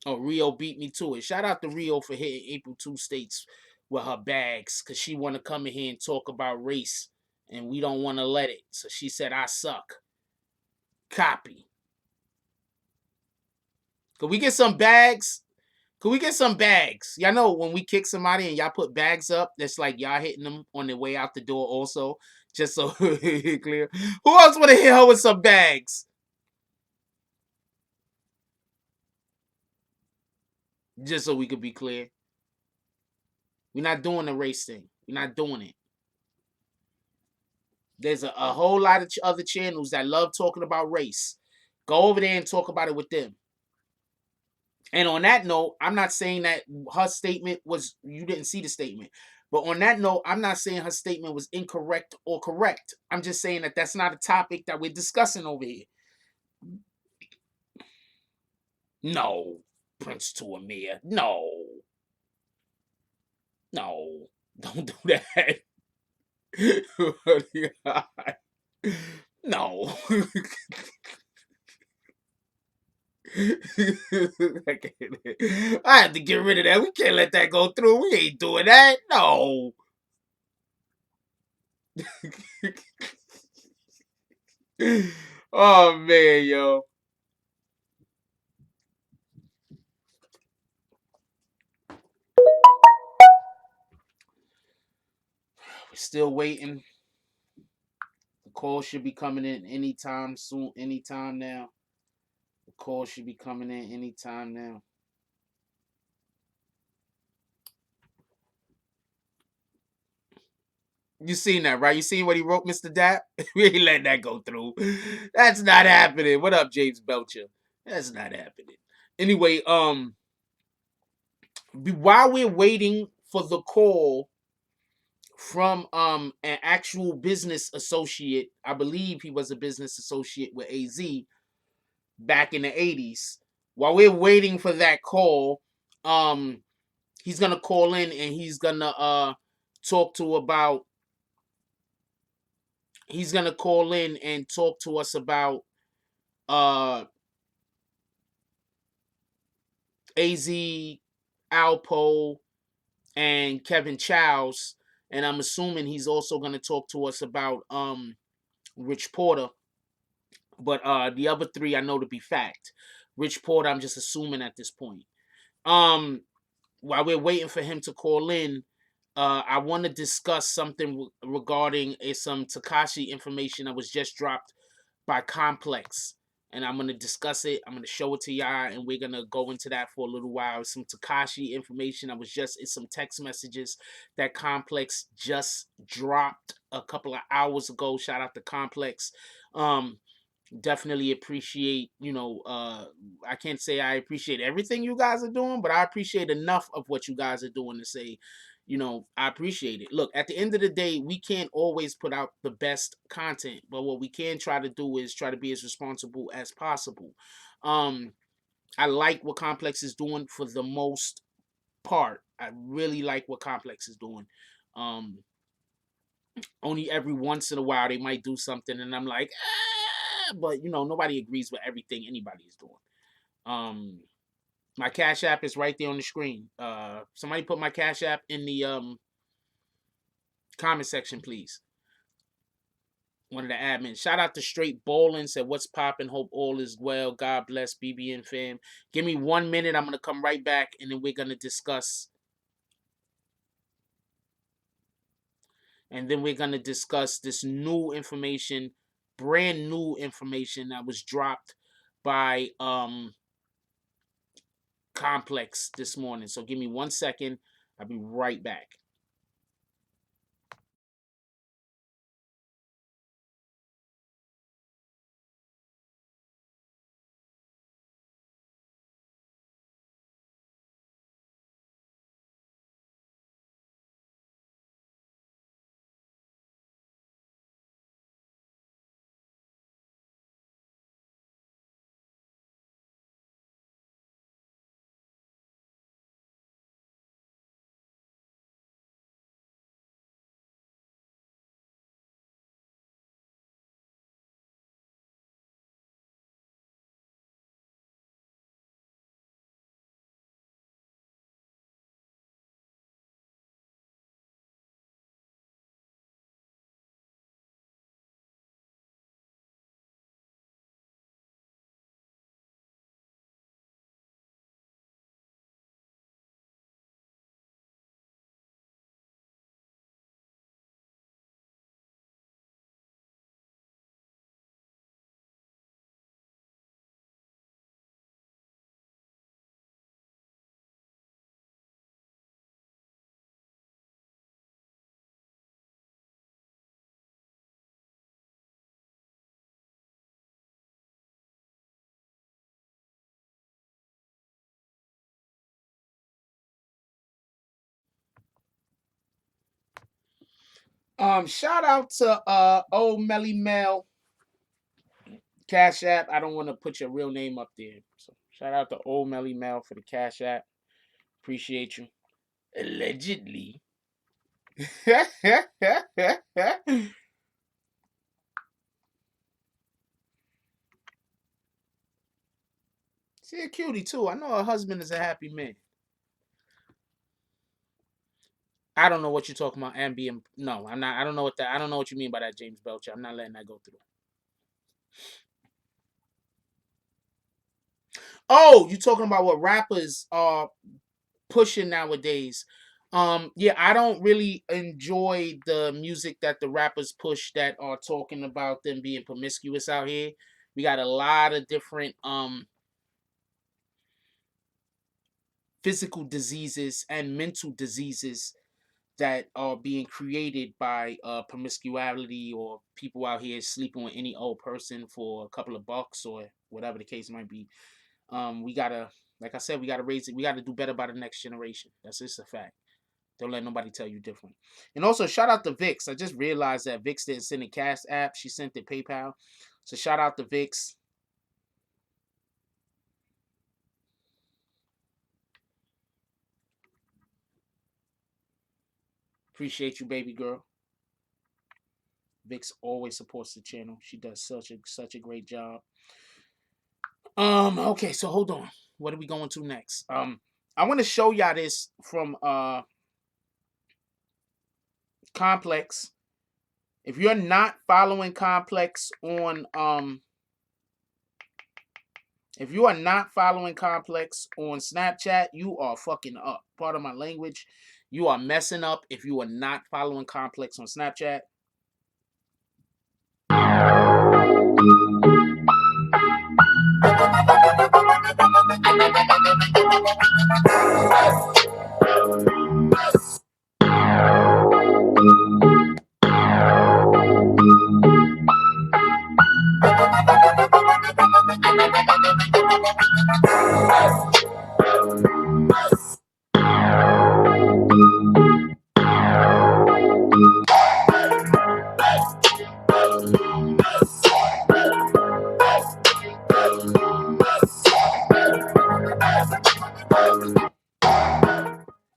Oh, Rio beat me to it. Shout out to Rio for hitting April 2 states with her bags because she want to come in here and talk about race and we don't want to let it. So she said, I suck. Copy. Could we get some bags? Could we get some bags? Y'all know when we kick somebody and y'all put bags up, that's like y'all hitting them on their way out the door also. Just so clear. Who else want to hit her with some bags? Just so we could be clear. We're not doing the race thing. We're not doing it. There's a whole lot of other channels that love talking about race. Go over there and talk about it with them. And on that note, I'm not saying that her statement was, you didn't see the statement. But on that note, I'm not saying her statement was incorrect or correct. I'm just saying that that's not a topic that we're discussing over here. No, Prince to Amir. No. No. Don't do that. No. I have to get rid of that. We can't let that go through. We ain't doing that. No. Oh man, yo. We're still waiting. The call should be coming in anytime soon. Anytime now. The call should be coming in anytime now. You seen that, right? You seen what he wrote, Mr. Dap? We ain't letting that go through. That's not happening. What up, James Belcher? That's not happening. Anyway, while we're waiting for the call from an actual business associate, I believe he was a business associate with AZ back in the 80s. While we're waiting for that call, he's gonna call in and he's gonna talk to about he's gonna call in and talk to us about AZ, Alpo, and Kevin Childs. And I'm assuming he's also gonna talk to us about Rich Porter. But the other three I know to be fact. Rich Porter, I'm just assuming at this point. Um, while we're waiting for him to call in, I want to discuss something regarding some Takashi information that was just dropped by Complex. And I'm going to discuss it. I'm going to show it to y'all, and we're going to go into that for a little while. Some Takashi information. It's some text messages that Complex just dropped a couple of hours ago. Shout out to Complex. Definitely appreciate, I can't say I appreciate everything you guys are doing, but I appreciate enough of what you guys are doing to say, I appreciate it. Look, at the end of the day, we can't always put out the best content, but what we can try to do is try to be as responsible as possible. I like what Complex is doing for the most part. I really like what Complex is doing. Only every once in a while they might do something and I'm like, but nobody agrees with everything anybody is doing. My Cash App is right there on the screen. Somebody put my Cash App in the comment section, please. One of the admins. Shout out to Straight Bowling. Said, what's poppin'? Hope all is well. God bless BBN fam. Give me 1 minute. I'm going to come right back and then we're going to discuss. And then we're going to discuss this new information, brand new information that was dropped by Complex this morning. So give me 1 second. I'll be right back. Shout out to old Melly Mel Cash App. I don't want to put your real name up there. So shout out to old Melly Mel for the Cash App. Appreciate you. Allegedly. She a cutie too. I know her husband is a happy man. I don't know what you're talking about. Ambient. No, I'm not. I don't know what that. I don't know what you mean by that, James Belcher. I'm not letting that go through. Oh, you talking about what rappers are pushing nowadays? Yeah, I don't really enjoy the music that the rappers push that are talking about them being promiscuous out here. We got a lot of different physical diseases and mental diseases that are being created by promiscuity or people out here sleeping with any old person for a couple of bucks or whatever the case might be. We gotta, like I said, we gotta raise it. We gotta do better by the next generation. That's just a fact. Don't let nobody tell you different. And also, shout out to Vix. I just realized that Vix didn't send a Cash App. She sent it PayPal. So shout out to Vix. Appreciate you, baby girl. Vix always supports the channel. She does such a great job. Okay, so hold on. What are we going to next? I want to show y'all this from Complex. If you're not following Complex on if you are not following Complex on Snapchat, you are fucking up. Part of my language. You are messing up if you are not following Complex on Snapchat.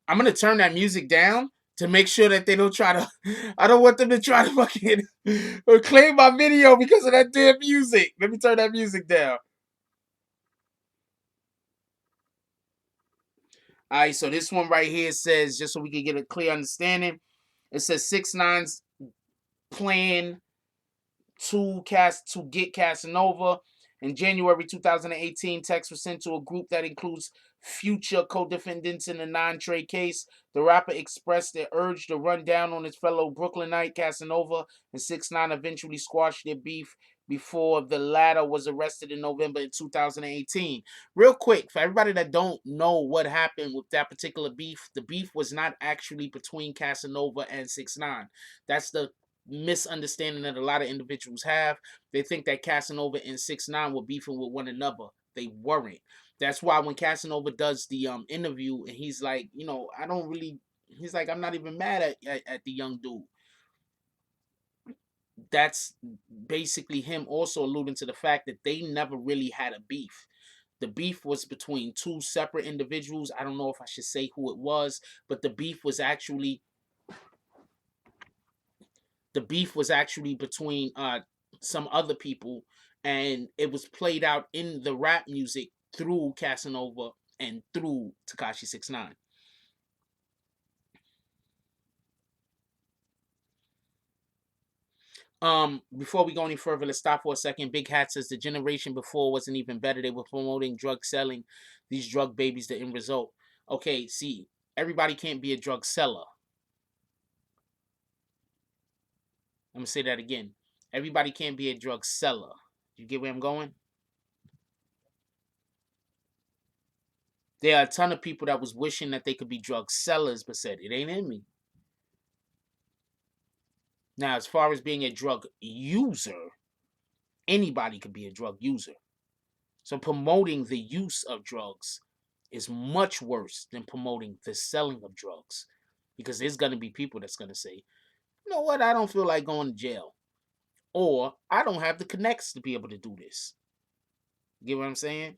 I'm gonna turn that music down to make sure that they don't try to. I don't want them to try to fucking claim my video because of that damn music. Let me turn that music down. All right, so this one right here says, just so we can get a clear understanding, it says 6ix9ine's plan to get Casanova. In January 2018, texts were sent to a group that includes future co-defendants in the non-trade case. The rapper expressed their urge to run down on his fellow Brooklynite Casanova, and 6ix9ine eventually squashed their beef before the latter was arrested in November in 2018. Real quick, for everybody that don't know what happened with that particular beef, the beef was not actually between Casanova and 6ix9ine. That's the misunderstanding that a lot of individuals have. They think that Casanova and 6ix9ine were beefing with one another. They weren't. That's why when Casanova does the interview and he's like, I don't really. He's like, I'm not even mad at the young dude. That's basically him also alluding to the fact that they never really had a beef. The beef was between two separate individuals. I don't know if I should say who it was, but the beef was actually between some other people, and it was played out in the rap music through Casanova and through Tekashi 6ix9ine. Before we go any further, let's stop for a second. Big Hat says the generation before wasn't even better. They were promoting drug selling. These drug babies, the end result. Okay, see, everybody can't be a drug seller. I'm gonna say that again. Everybody can't be a drug seller. You get where I'm going? There are a ton of people that was wishing that they could be drug sellers, but said it ain't in me. Now, as far as being a drug user, anybody could be a drug user. So promoting the use of drugs is much worse than promoting the selling of drugs. Because there's gonna be people that's gonna say, You know what? I don't feel like going to jail. Or I don't have the connects to be able to do this. Get what I'm saying?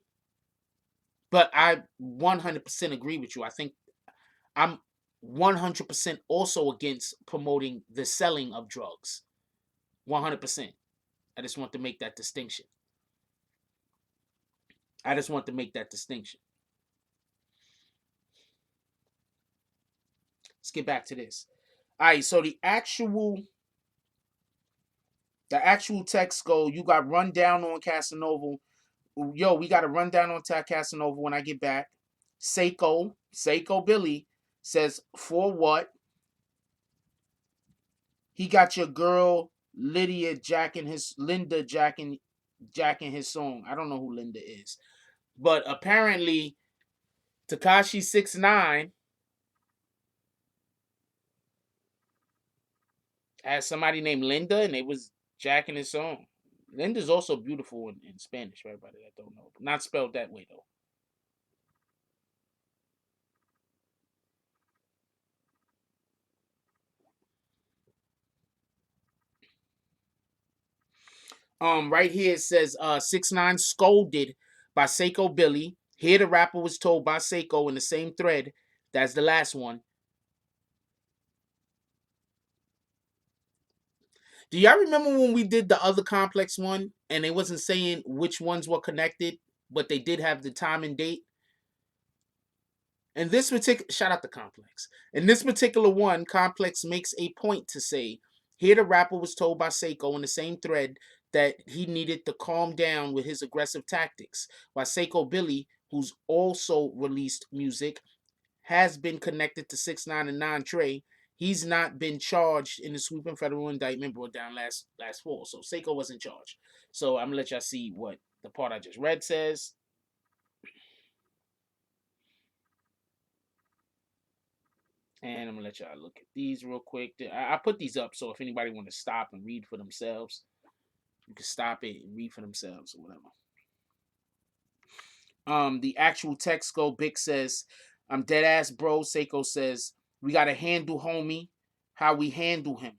But I 100% agree with you. I think I'm 100% also against promoting the selling of drugs. 100%. I just want to make that distinction. I just want to make that distinction. Let's get back to this. All right, so the actual text go, you got run down on Casanova. Yo, we got to run down on Casanova when I get back. Seiko Billy says, for what? He got your girl Linda jacking his song. I don't know who Linda is. But apparently Tekashi 6ix9ine had somebody named Linda and they was jacking his song. Linda's also beautiful in Spanish for everybody that don't know. But not spelled that way though. Right here it says 6ix9ine scolded by Seiko Billy. Here the rapper was told by Seiko in the same thread. That's the last one. Do y'all remember when we did the other complex one and they wasn't saying which ones were connected, but they did have the time and date? And this particular shout out to Complex. In this particular one, Complex makes a point to say, here the rapper was told by Seiko in the same thread that he needed to calm down with his aggressive tactics. While Seiko Billy, who's also released music, has been connected to 6ix9ine and 9 Trey. He's not been charged in the sweeping federal indictment brought down last fall. So Seiko wasn't charged. So I'm gonna let y'all see what the part I just read says. And I'm gonna let y'all look at these real quick. I put these up so if anybody want to stop and read for themselves, you can stop it and read for themselves or whatever. The actual text go, Big says, I'm dead ass bro. Seiko says, we gotta handle homie how we handle him.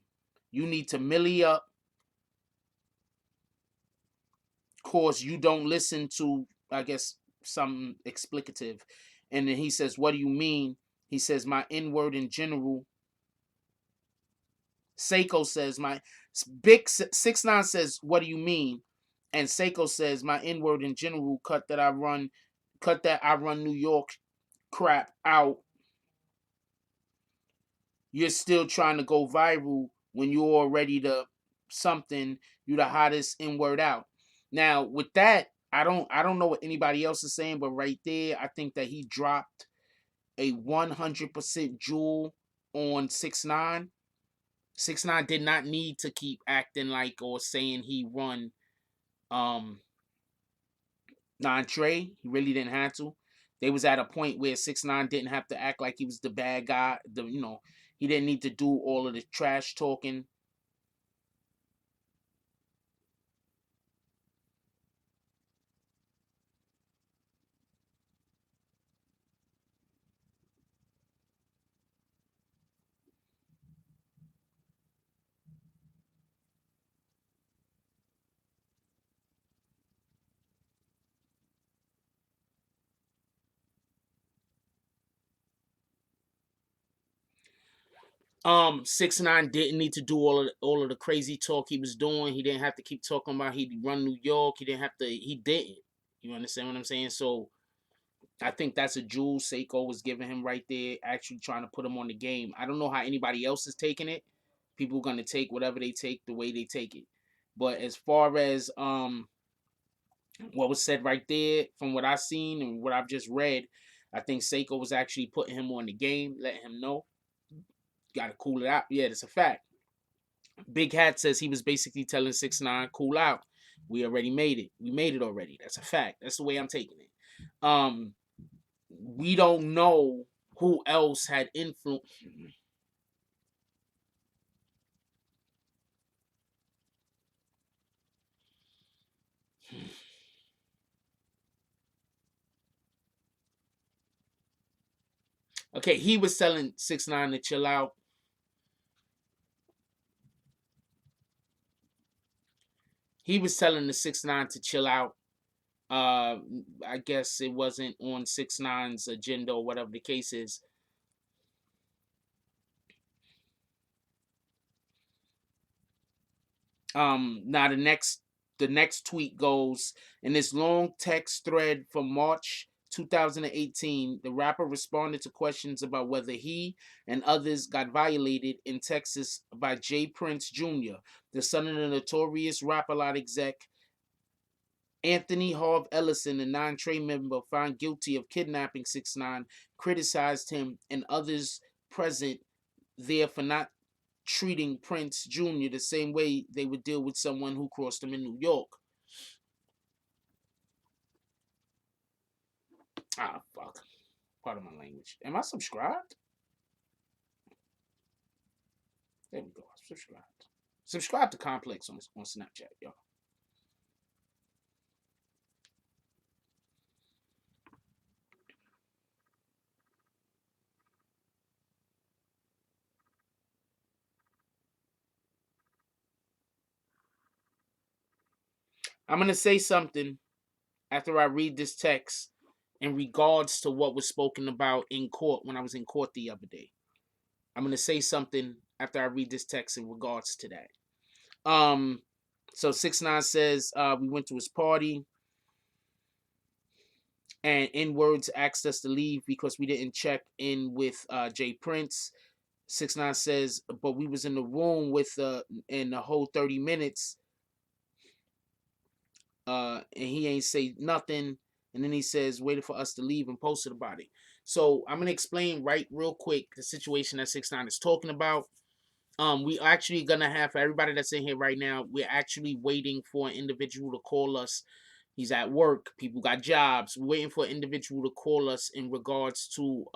You need to millie up. Course, you don't listen to, I guess, some explicative. And then he says, what do you mean? He says, my N word in general. Seiko says, my Big 6ix9ine says, what do you mean? And Seiko says, my N word in general, cut that I run New York crap out. You're still trying to go viral when you're already the something, you the hottest N word out. Now, with that, I don't know what anybody else is saying, but right there, I think that he dropped a 100% jewel on 6ix9ine. 6ix9ine did not need to keep acting like or saying he won um 9 Trey. He really didn't have to. They was at a point where 6ix9ine didn't have to act like he was the bad guy. He didn't need to do all of the trash talking. 6ix9ine didn't need to do all of the crazy talk he was doing. He didn't have to keep talking about he'd run New York. He didn't. You understand what I'm saying? So I think that's a jewel Seiko was giving him right there, actually trying to put him on the game. I don't know how anybody else is taking it. People are gonna take whatever they take the way they take it. But as far as what was said right there, from what I've seen and what I've just read, I think Seiko was actually putting him on the game, letting him know, gotta cool it out. Yeah, that's a fact. Big Hat says he was basically telling 6ix9ine, cool out. We already made it. We made it already. That's a fact. That's the way I'm taking it. We don't know who else had influence. Okay, he was telling 6ix9ine to chill out. he was telling the 6ix9ine to chill out. I guess it wasn't on 6ix9ine's agenda or whatever the case is. Now the next tweet goes, in this long text thread from March 2018, the rapper responded to questions about whether he and others got violated in Texas by J. Prince Jr., the son of the notorious Rap-A-Lot exec Anthony Harv Ellison, a non-Trey member found guilty of kidnapping 6ix9ine, criticized him and others present there for not treating Prince Jr. the same way they would deal with someone who crossed them in New York. Ah, fuck. Pardon my language. Am I subscribed? There we go. Subscribed. Subscribe to Complex on Snapchat, y'all. I'm going to say something after I read this text in regards to what was spoken about in court when I was in court the other day. I'm going to say something after I read this text in regards to that. So 6ix9ine says we went to his party and in words asked us to leave because we didn't check in with Jay Prince. 6ix9ine says, but we was in the room with in the whole 30 minutes and he ain't say nothing. And then he says, waited for us to leave and posted about it. So I'm gonna explain real quick the situation that 6ix9ine is talking about. We actually gonna have, for everybody that's in here right now, we're actually waiting for an individual to call us. He's at work. People got jobs. We're waiting for an individual to call us in regards to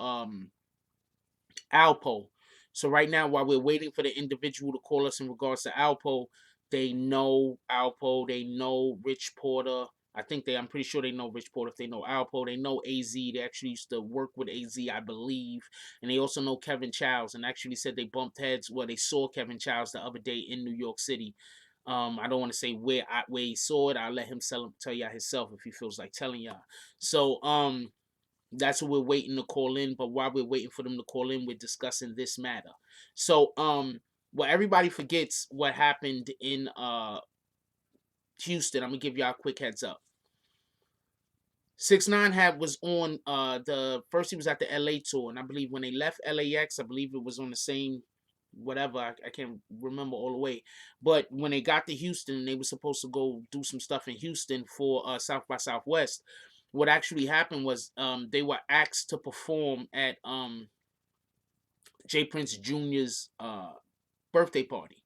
Alpo. So right now, while we're waiting for the individual to call us in regards to Alpo, they know Alpo. They know Rich Porter. I'm pretty sure they know Rich Porter. If they know Alpo, they know AZ. They actually used to work with AZ, I believe. And they also know Kevin Childs and actually said they bumped heads. Well, they saw Kevin Childs the other day in New York City. I don't want to say where he saw it. I'll let him tell y'all himself if he feels like telling y'all. So, that's what we're waiting to call in. But while we're waiting for them to call in, we're discussing this matter. So, well, everybody forgets what happened in Houston. I'm gonna give y'all a quick heads up. 6ix9ine was on the first, he was at the LA tour, and I believe when they left LAX, I believe it was on the same whatever, I can't remember all the way, but when they got to Houston, they were supposed to go do some stuff in Houston for South by Southwest. What actually happened was they were asked to perform at Jay Prince Jr.'s birthday party,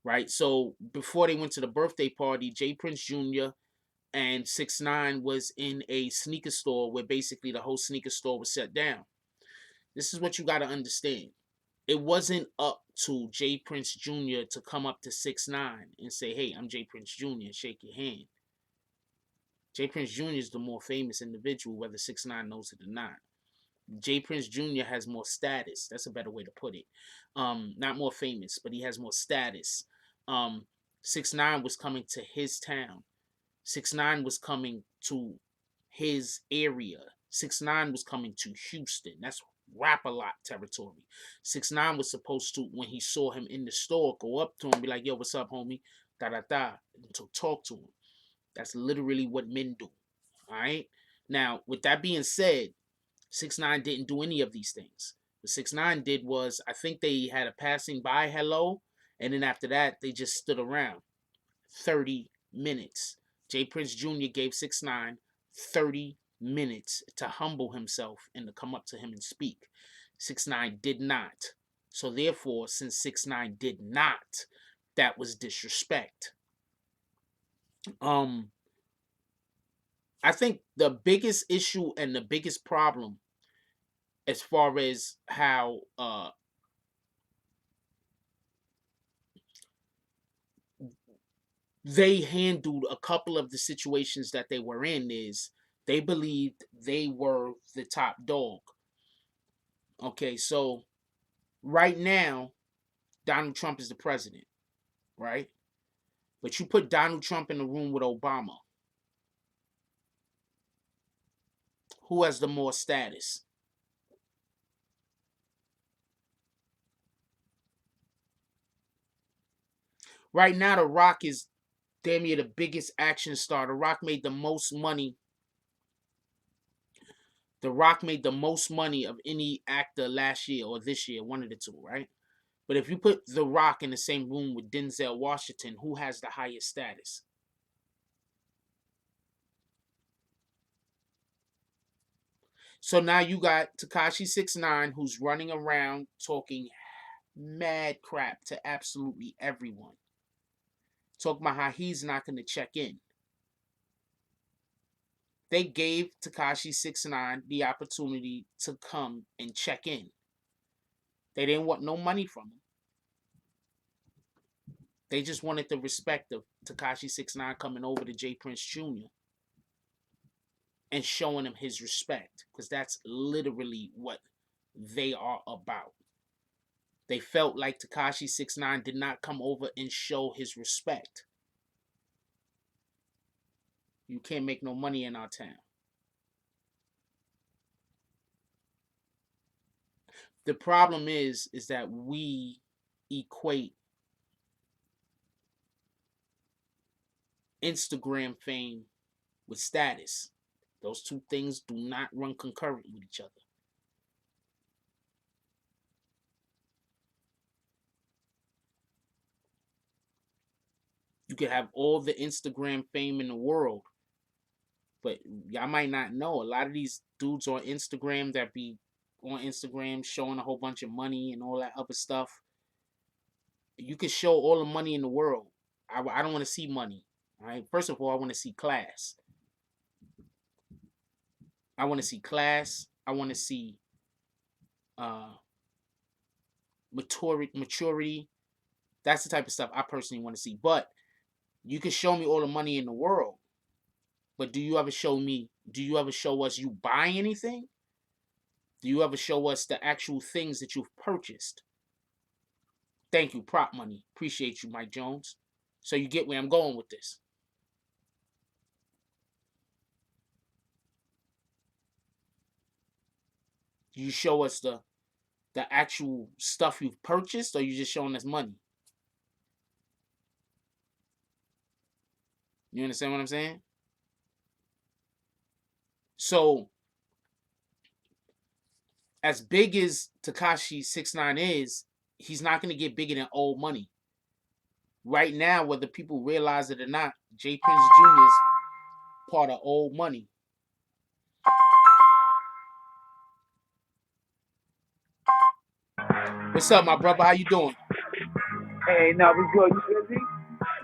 right? So before they went to the birthday party, Jay Prince Jr. and 6ix9ine was in a sneaker store where basically the whole sneaker store was shut down. This is what you got to understand. It wasn't up to Jay Prince Jr. to come up to 6ix9ine and say, "Hey, I'm Jay Prince Jr." and shake your hand. Jay Prince Jr. is the more famous individual, whether 6ix9ine knows it or not. Jay Prince Jr. has more status. That's a better way to put it. Not more famous, but he has more status. 6ix9ine was coming to his town. 6ix9ine was coming to his area. 6ix9ine was coming to Houston. That's Rap-A-Lot territory. 6ix9ine was supposed to, when he saw him in the store, go up to him, be like, "Yo, what's up, homie?" Da da da, to talk to him. That's literally what men do. All right. Now, with that being said, 6ix9ine didn't do any of these things. What 6ix9ine did was, I think they had a passing by hello, and then after that, they just stood around 30 minutes. Jay Prince Jr. gave 6ix9ine 30 minutes to humble himself and to come up to him and speak. 6ix9ine did not. So therefore, since 6ix9ine did not, that was disrespect. I think the biggest issue and the biggest problem as far as how they handled a couple of the situations that they were in is they believed they were the top dog. Okay, so right now, Donald Trump is the president, right? But you put Donald Trump in the room with Obama. Who has the more status? Right now, The Rock is damn near the biggest action star. The Rock made the most money. The Rock made the most money of any actor last year or this year, one of the two, right? But if you put The Rock in the same room with Denzel Washington, who has the highest status? So now you got Tekashi 6ix9ine who's running around talking mad crap to absolutely everyone. Talking about how he's not going to check in. They gave Tekashi 6ix9ine the opportunity to come and check in. They didn't want no money from him. They just wanted the respect of Tekashi 6ix9ine coming over to J. Prince Jr. and showing him his respect, because that's literally what they are about. They felt like Tekashi 6ix9ine did not come over and show his respect. You can't make no money in our town. The problem is that we equate Instagram fame with status. Those two things do not run concurrent with each other. You could have all the Instagram fame in the world, but y'all might not know, a lot of these dudes on Instagram that be on Instagram showing a whole bunch of money and all that other stuff. You could show all the money in the world. I don't want to see money. All right. First of all, I want to see class. I want to see class. I want to see maturity. That's the type of stuff I personally want to see. But you can show me all the money in the world. But do you ever show me? Do you ever show us you buy anything? Do you ever show us the actual things that you've purchased? Thank you, Prop Money. Appreciate you, Mike Jones. So you get where I'm going with this. Do you show us the actual stuff you've purchased, or you just showing us money? You understand what I'm saying? So, as big as Tekashi 6ix9ine is, he's not going to get bigger than old money. Right now, whether people realize it or not, J. Prince Jr. is part of old money. What's up, my brother? How you doing? Hey, no, we good. You busy?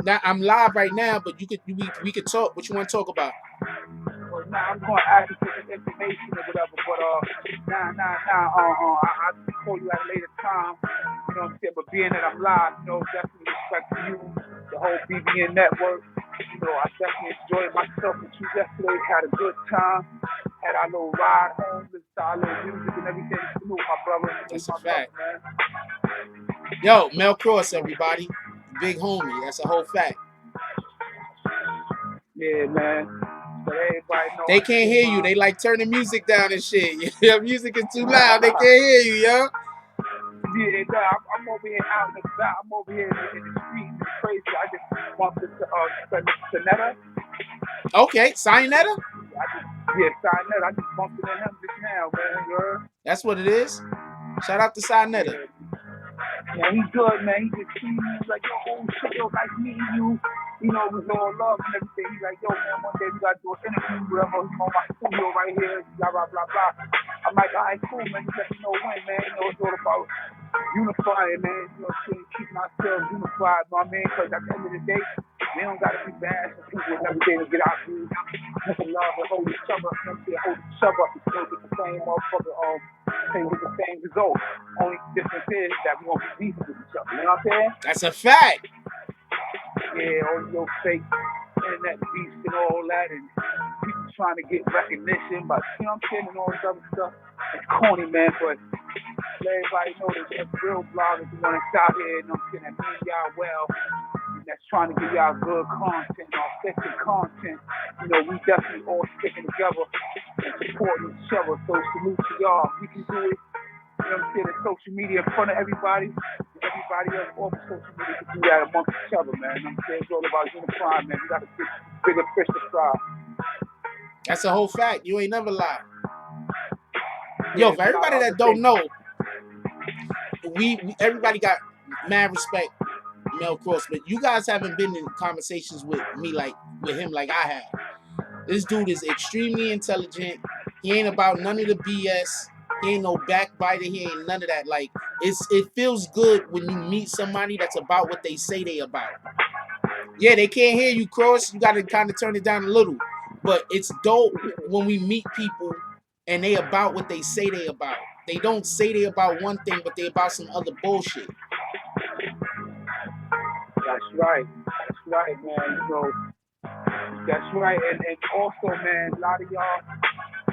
Now I'm live right now, but we could talk. What you want to talk about? Well, nah, I'm going to ask you for some information or whatever, but I'll call you at a later time. You know what I'm saying? But being that I'm live, you know, definitely respect to you, the whole BBN network. You know, I definitely enjoyed myself with you yesterday. Had a good time. Had our little ride home, listened to our little music and everything. Salute my brother. That's my a fact. brother, man. Yo, Mel Cross, everybody. Big homie. That's a whole fact. Yeah, man. But everybody know They can't hear you. They like turn the music down and shit. Your music is too loud. They can't hear you, yo. Yeah, no, I'm over here out in the back. I'm over here in the street. It's crazy. I just bumped into Sonetta. Okay, Sinetta? Yeah, Sonetta. I just bumped into him just now, man. You heard? That's what it is. Shout out to Sinetta. Yeah, he's good, man. He just seen me. He's like, yo, oh shit, yo, nice meeting you. You know, it was all love and everything. He's like, yo, man, one day we gotta do an interview, whatever. You know, my studio right here, blah, blah, blah, blah. I'm like, all right, cool, man. Just let me know when, man. You know, it's all about unifying, man. You know what I'm saying? Keeping ourselves unified, you know what I mean? Because at the end of the day, we don't gotta be bad for people and everything to get our views. Just love and hold each other. You know what I'm saying? Hold each other up and still get the same motherfucker, same with the same result. Only difference is that we won't be decent with each other. You know what I'm saying? That's a fact. Yeah, all your fake internet beats and all that, and people trying to get recognition, but you know what I'm saying, and all this other stuff. It's corny, man, but let everybody know that there's real bloggers who want to stop here, you know what I'm saying, that mean y'all well, and that's trying to give y'all good content, authentic content. You know, we definitely all sticking together and supporting each other. So salute to y'all. We can do it. You know what I'm saying? The social media in front of everybody. Everybody else off of social media can do that amongst each other, man. You know what I'm saying? It's all about unifying, man. We got to get bigger fish to fry. That's a whole fact. You ain't never lied. Yeah, Yo, for everybody that don't know, we everybody got mad respect, Mel Cross, but you guys haven't been in conversations with me like with him like I have. This dude is extremely intelligent. He ain't about none of the BS. He ain't no backbiter. He ain't none of that. Like it feels good when you meet somebody that's about what they say they about. Yeah, they can't hear you, Cross. You got to kind of turn it down a little. But it's dope when we meet people and they about what they say they about. They don't say they about one thing, but they about some other bullshit. That's right. That's right, man. You know, that's right. And also, man, a lot of y'all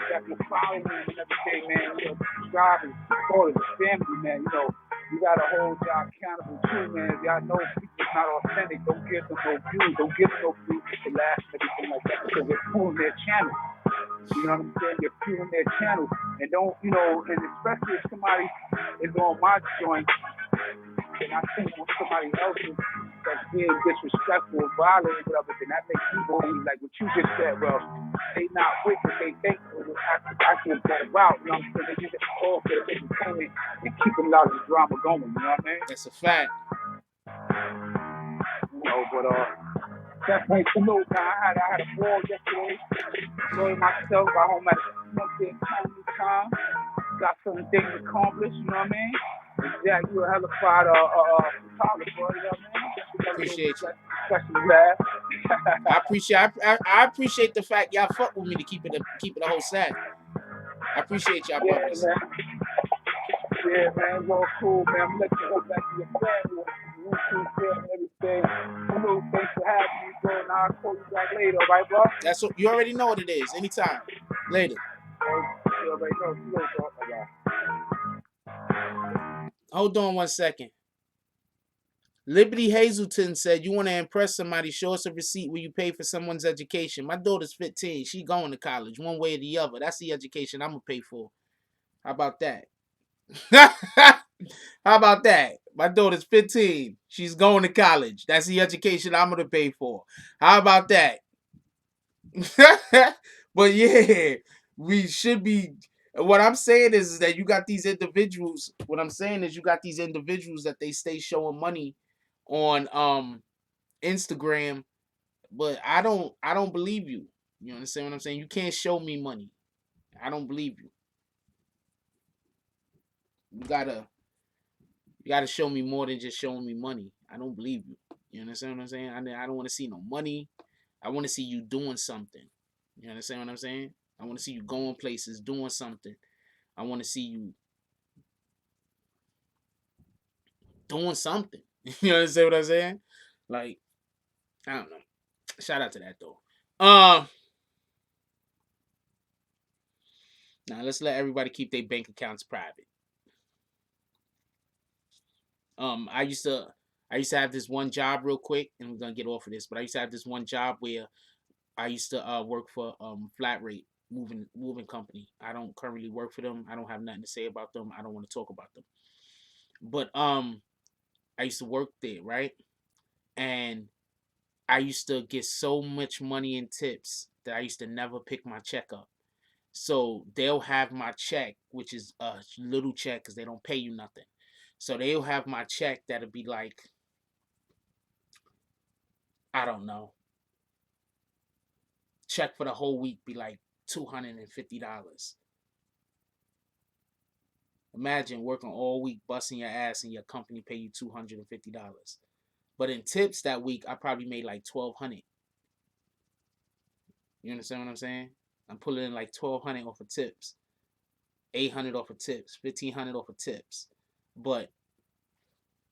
that can follow me and everything, man, you know, subscribing, supporting the family, man. You know, you gotta hold y'all accountable too, man. If y'all know people's not authentic, don't give them no views, don't give them no views to last and everything like that, because they're pulling their channel. You know what I'm saying? You're fueling their channel. And don't, you know, and especially if somebody is on my joint and I think on somebody else's that's being disrespectful or violent or whatever, then that makes me believe, like what you just said, well, they not with what they think was actually a better route. You know what I'm saying? They use it all for the entertainment and keeping a lot of the drama going. You know what I mean? That's a fact. You know, but definitely salute, man. I had a ball yesterday. Enjoyed myself. Got home at a time. Got certain things accomplished. You know what I mean? And Jack, you a hella fine photographer. You know what I mean? Appreciate you. Especially laugh. I appreciate the fact y'all fuck with me to keep it a whole set. I appreciate y'all brothers. Man. Yeah, man, it's all cool, man. I'm gonna let you go back to your family, YouTube family, and everything. Hello, thanks for having me, bro. And I'll call you back later, right, bro? That's what you already know what it is. Anytime. Later. You already know. See you later, bro. Hold on 1 second. Liberty Hazelton said, you want to impress somebody, show us a receipt where you pay for someone's education. My daughter's 15. She going to college one way or the other. That's the education I'm going to pay for. How about that? How about that? My daughter's 15. She's going to college. That's the education I'm going to pay for. How about that? But yeah, we should be. What I'm saying is that you got these individuals. What I'm saying is you got these individuals that they stay showing money on Instagram, but I don't believe you. You understand what I'm saying? You can't show me money. I don't believe you. You gotta show me more than just showing me money. I don't believe you. You understand what I'm saying? I don't want to see no money. I want to see you doing something. You understand what I'm saying? I want to see you going places, doing something. I want to see you doing something. You understand what I'm saying? Like, I don't know. Shout out to that though. Now let's let everybody keep their bank accounts private. I used to have this one job real quick, and we're gonna get off of this, but I used to have this one job where I used to work for Flat Rate moving company. I don't currently work for them. I don't have nothing to say about them. I don't want to talk about them. But I used to work there, right? And I used to get so much money in tips that I used to never pick my check up. So they'll have my check, which is a little check because they don't pay you nothing. So they'll have my check that'll be like, I don't know. Check for the whole week be like $250. Imagine working all week, busting your ass, and your company pay you $250. But in tips that week, I probably made like $1,200. You understand what I'm saying? I'm pulling in like $1,200 off of tips, $800 off of tips, $1,500 off of tips. But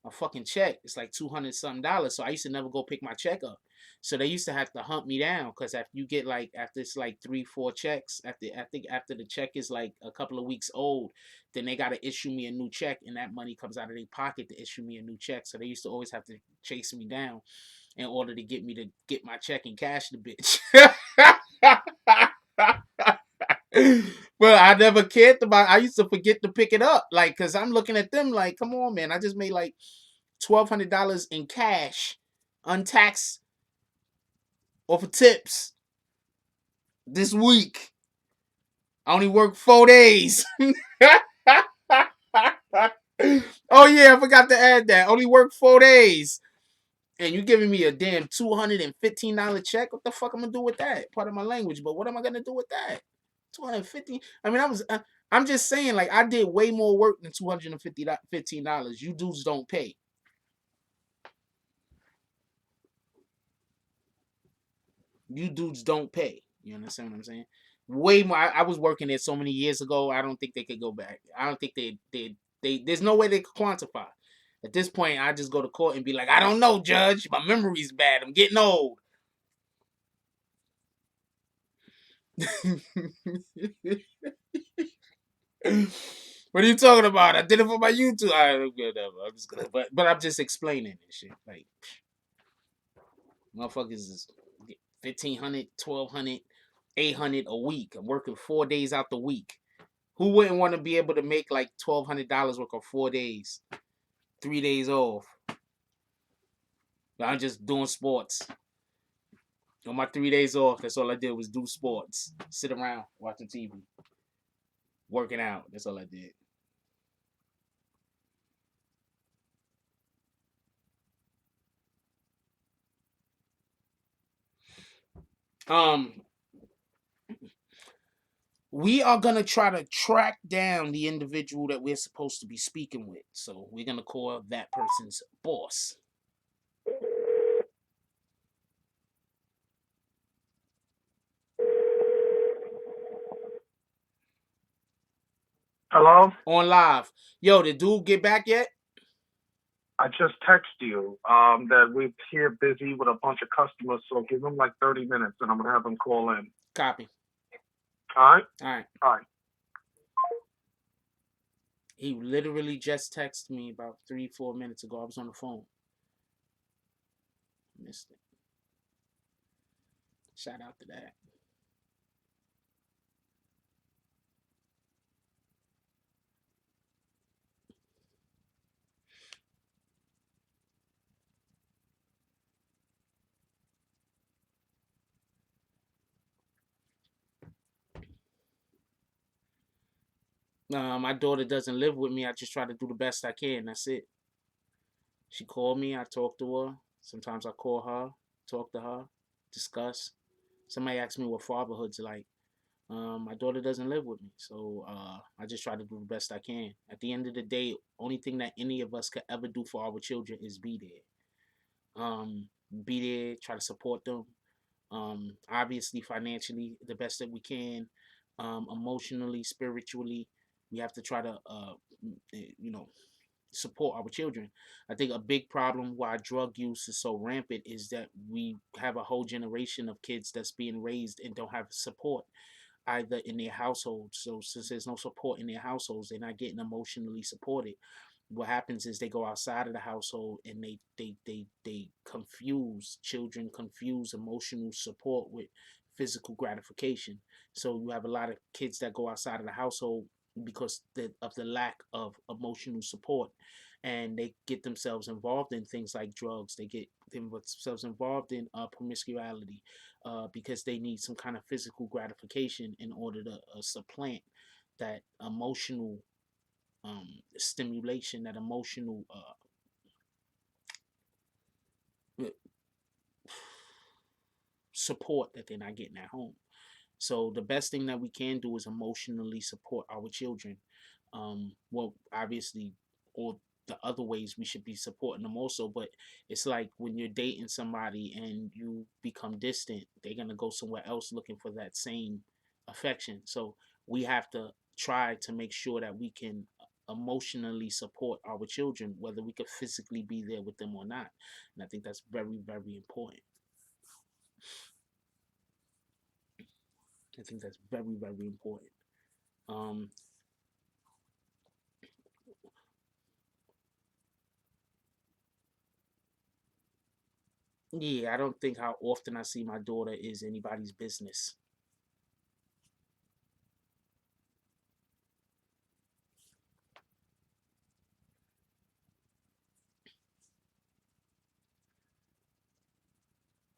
a fucking check, it's like $200 something. So I used to never go pick my check up. So they used to have to hunt me down because after you get like after it's like 3-4 checks, after the check is like a couple of weeks old, then they gotta issue me a new check, and that money comes out of their pocket to issue me a new check. So they used to always have to chase me down. in order to get me to get my check and cash the bitch. But I never cared about. I used to forget to pick it up, like, cause I'm looking at them like, come on, man, I just made like $1,200 in cash, untaxed, or for tips this week. I only worked 4 days. Oh yeah, I forgot to add that. Only worked 4 days. And you giving me a damn $215 check? What the fuck I'm gonna do with that? Part of my language, but what am I gonna do with that? 250. I mean, I'm just saying, like, I did way more work than $215. You dudes don't pay. You dudes don't pay. You understand what I'm saying? Way more. I was working there so many years ago. I don't think they could go back. I don't think they. There's no way they could quantify. At this point, I just go to court and be like, I don't know, Judge. My memory's bad. I'm getting old. What are you talking about? I did it for my YouTube. I'm just gonna, but I'm just explaining this shit. Like, motherfuckers is 1,500, 1,200, 800 a week. I'm working 4 days out the week. Who wouldn't want to be able to make like $1,200 work of 4 days, 3 days off? I'm just doing sports. On my 3 days off, that's all I did was do sports, sit around watching TV, working out. That's all I did. We are gonna try to track down the individual that we're supposed to be speaking with. So we're gonna call that person's boss. Hello? On live. Yo, did dude get back yet? I just texted you that we're here busy with a bunch of customers, so give them like 30 minutes and I'm going to have them call in. Copy. All right? All right. All right. He literally just texted me about 3-4 minutes ago. I was on the phone. Missed it. Shout out to that. My daughter doesn't live with me. I just try to do the best I can. That's it. She called me. I talk to her. Sometimes I call her, talk to her, discuss. Somebody asked me what fatherhood's like. My daughter doesn't live with me, so I just try to do the best I can. At the end of the day, only thing that any of us could ever do for our children is be there. Be there, try to support them. Obviously, financially, the best that we can. Emotionally, spiritually, we have to try to, support our children. I think a big problem why drug use is so rampant is that we have a whole generation of kids that's being raised and don't have support either in their households. So since there's no support in their households, they're not getting emotionally supported. What happens is they go outside of the household and they confuse emotional support with physical gratification. So you have a lot of kids that go outside of the household because of the lack of emotional support, and they get themselves involved in things like drugs. They get themselves involved in promiscuity because they need some kind of physical gratification in order to supplant that emotional stimulation, that emotional support that they're not getting at home. So the best thing that we can do is emotionally support our children. Well, obviously, all the other ways we should be supporting them also, but it's like when you're dating somebody and you become distant, they're gonna go somewhere else looking for that same affection. So we have to try to make sure that we can emotionally support our children, whether we could physically be there with them or not. And I think that's very, very important. I think that's very, very important. Um, Yeah, I don't think how often I see my daughter is anybody's business.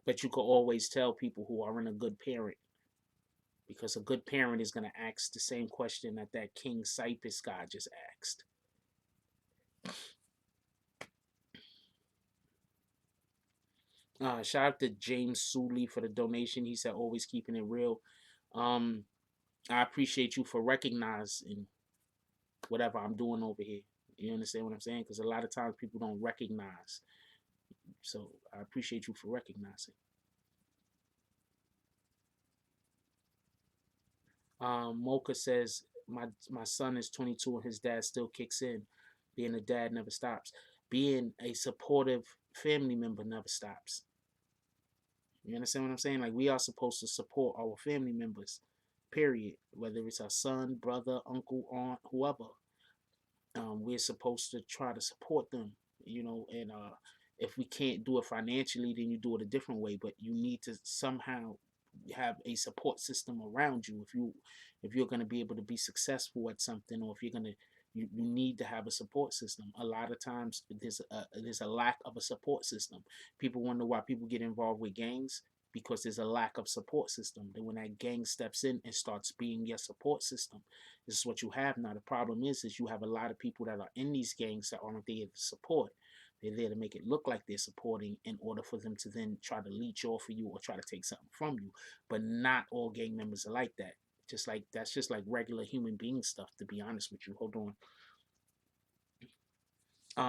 But you could always tell people who aren't a good parent, because a good parent is going to ask the same question that that King Cypress guy just asked. Shout out to James Suley for the donation. He said, always keeping it real. Um, I appreciate you for recognizing whatever I'm doing over here. You understand what I'm saying? Because a lot of times people don't recognize. So I appreciate you for recognizing. Mocha says, my son is 22 and his dad still kicks in. Being a dad never stops. Being a supportive family member never stops. You understand what I'm saying? Like, we are supposed to support our family members, period. Whether it's our son, brother, uncle, aunt, whoever. We're supposed to try to support them, and if we can't do it financially, then you do it a different way. But you need to somehow have a support system around you if you're going to be able to be successful at something, or if you're going to you need to have a support system. A lot of times there's a lack of a support system. People wonder why people get involved with gangs, because there's a lack of support system. Then when that gang steps in and starts being your support system, this is what you have now. The problem is you have a lot of people that are in these gangs that aren't there to support. They're there to make it look like they're supporting in order for them to then try to leech off of you or try to take something from you. But not all gang members are like that. Just like that's just like regular human being stuff, to be honest with you. Hold on.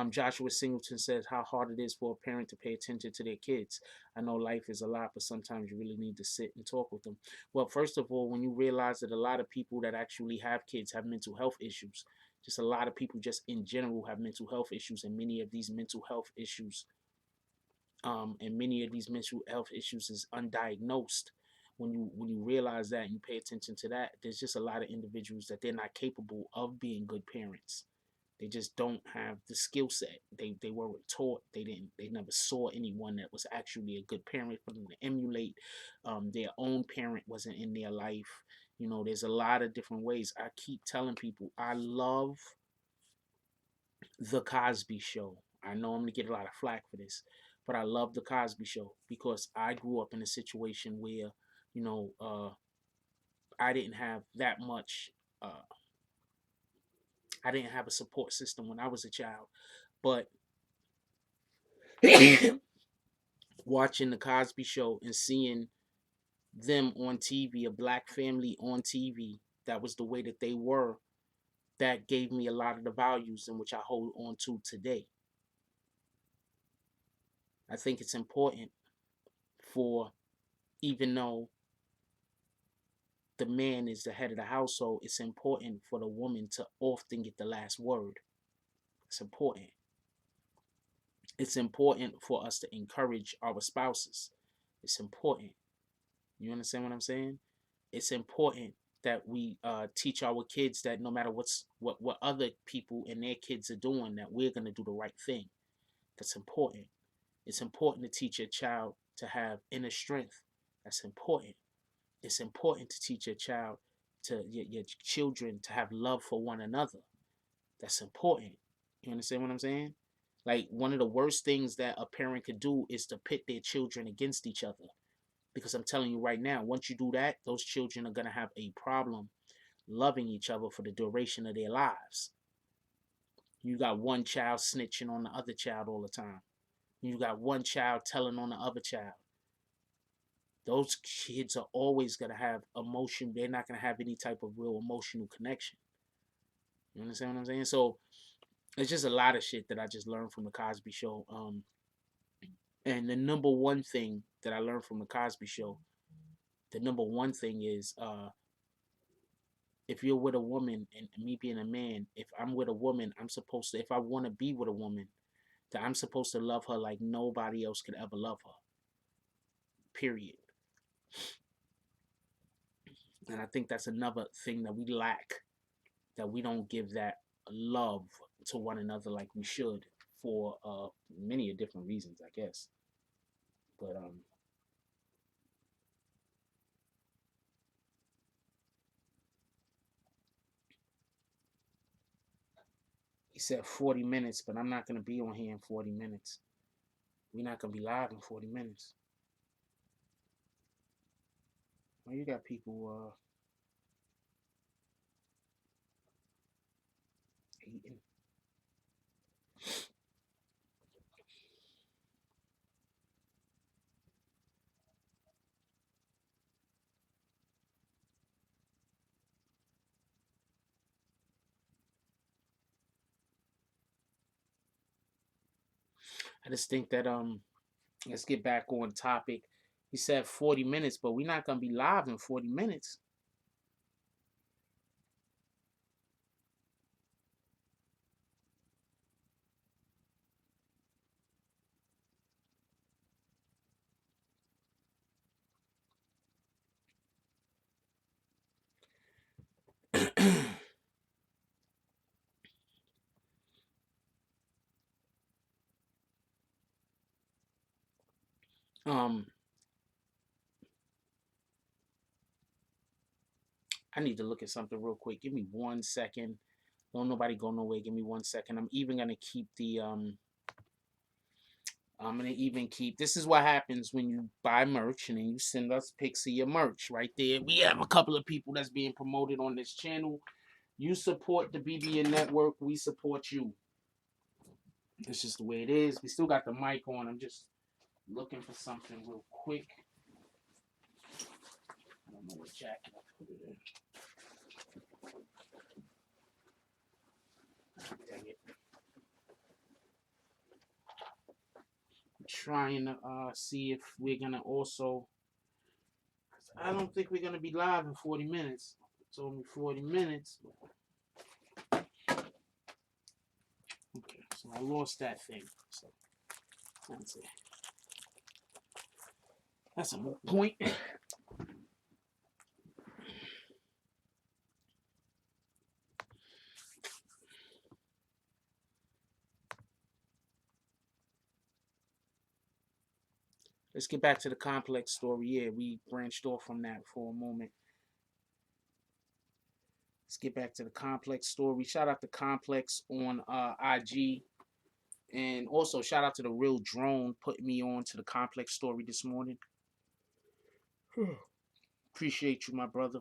Joshua Singleton says how hard it is for a parent to pay attention to their kids. I know life is a lot, but sometimes you really need to sit and talk with them. Well, first of all, when you realize that a lot of people that actually have kids have mental health issues, just a lot of people just in general have mental health issues, and many of these mental health issues, is undiagnosed. When you realize that and you pay attention to that, there's just a lot of individuals that they're not capable of being good parents. They just don't have the skill set. They weren't taught. They never saw anyone that was actually a good parent for them to emulate. Their own parent wasn't in their life. There's a lot of different ways. I keep telling people I love the Cosby Show. I know I'm gonna get a lot of flack for this, but I love the Cosby Show because I grew up in a situation where, you know, uh, I didn't have that much. Uh, I didn't have a support system when I was a child, but watching the Cosby Show and seeing them on TV, a black family on TV, that was the way that they were. That gave me a lot of the values in which I hold on to today. I think it's important for, even though the man is the head of the household, it's important for the woman to often get the last word. It's important. It's important for us to encourage our spouses. It's important. You understand what I'm saying? It's important that we teach our kids that no matter what other people and their kids are doing, that we're gonna do the right thing. That's important. It's important to teach a child to have inner strength. That's important. It's important to teach your child, to your children, to have love for one another. That's important. You understand what I'm saying? Like, one of the worst things that a parent could do is to pit their children against each other. Because I'm telling you right now, once you do that, those children are gonna have a problem loving each other for the duration of their lives. You got one child snitching on the other child all the time. You got one child telling on the other child. Those kids are always gonna have emotion. They're not gonna have any type of real emotional connection. You understand what I'm saying? So it's just a lot of shit that I just learned from the Cosby Show. And the number one thing that I learned from the Cosby Show, the number one thing is, if you're with a woman, and me being a man, if I'm with a woman, I'm supposed to, if I want to be with a woman, that I'm supposed to love her like nobody else could ever love her. Period. And I think that's another thing that we lack, that we don't give that love to one another like we should, for many different reasons, I guess. But he said 40 minutes, but I'm not gonna be on here in 40 minutes. We're not gonna be live in 40 minutes. Well, you got people eating. I just think that let's get back on topic. He said 40 minutes, but we're not gonna be live in 40 minutes. um I need to look at something real quick. Give me 1 second. Don't nobody go nowhere. Give me 1 second. I'm even gonna keep the I'm gonna even keep. This is what happens when you buy merch and then you send us pics of your merch right there. We have a couple of people that's being promoted on this channel. You support the BBN Network. We support you. It's just the way it is. We still got the mic on. I'm just looking for something real quick. I don't know what jacket I put it in. Dang it. I'm trying to see if we're gonna also. I don't think we're gonna be live in 40 minutes. It's only 40 minutes. Okay, so I lost that thing. So that's it. That's a moot point. Let's get back to the complex story. Yeah, we branched off from that for a moment. Let's get back to the complex story. Shout out to Complex on IG. And also shout out to the real drone putting me on to the complex story this morning. Appreciate you, my brother.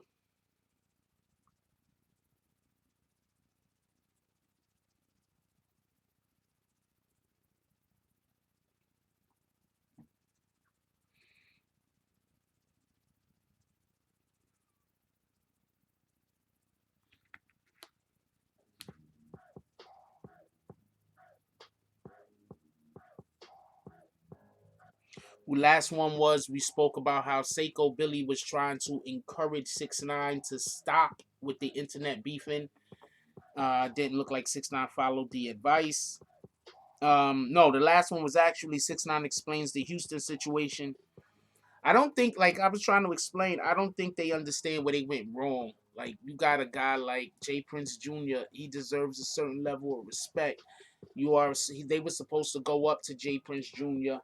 Last one was we spoke about how Seiko Billy was trying to encourage 6ix9ine to stop with the internet beefing. Didn't look like 6ix9ine followed the advice. No, the last one was actually 6ix9ine explains the Houston situation. I don't think, like I was trying to explain, I don't think they understand where they went wrong. Like, you got a guy like J. Prince Jr., he deserves a certain level of respect. They were supposed to go up to J. Prince Jr.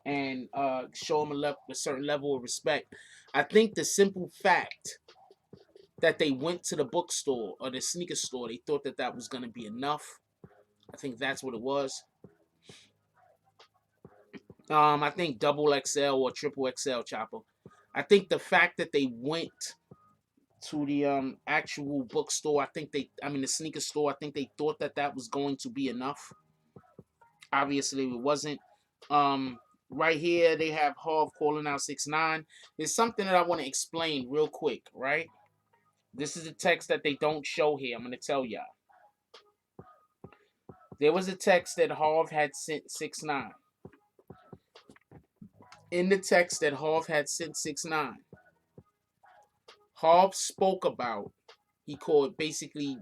and show him a certain level of respect. I think the simple fact that they went to the bookstore or the sneaker store, they thought that that was going to be enough. I think that's what it was. I think double XL or triple XL chopper. I think the fact that they went to the actual bookstore, the sneaker store, I think they thought that that was going to be enough. Obviously, it wasn't. Right here, they have Harv calling out 6ix9ine. There's something that I want to explain real quick, right? This is a text that they don't show here. I'm going to tell y'all. There was a text that Harv had sent 6ix9ine. In the text that Harv had sent 6ix9ine, Harv spoke about, he called, basically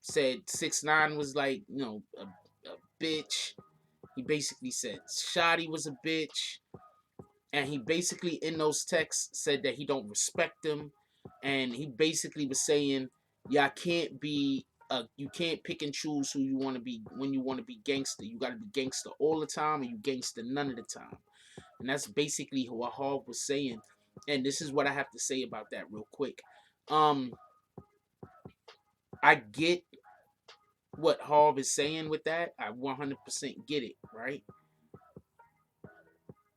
said 6ix9ine was like, a bitch. He basically said Shotty was a bitch. And he basically, in those texts, said that he don't respect him. And he basically was saying, y'all can't be you can't pick and choose who you want to be when you want to be gangster. You got to be gangster all the time, and you gangster none of the time. And that's basically what Hov was saying. And this is what I have to say about that real quick. I get what Hov is saying with that. I 100% get it, right?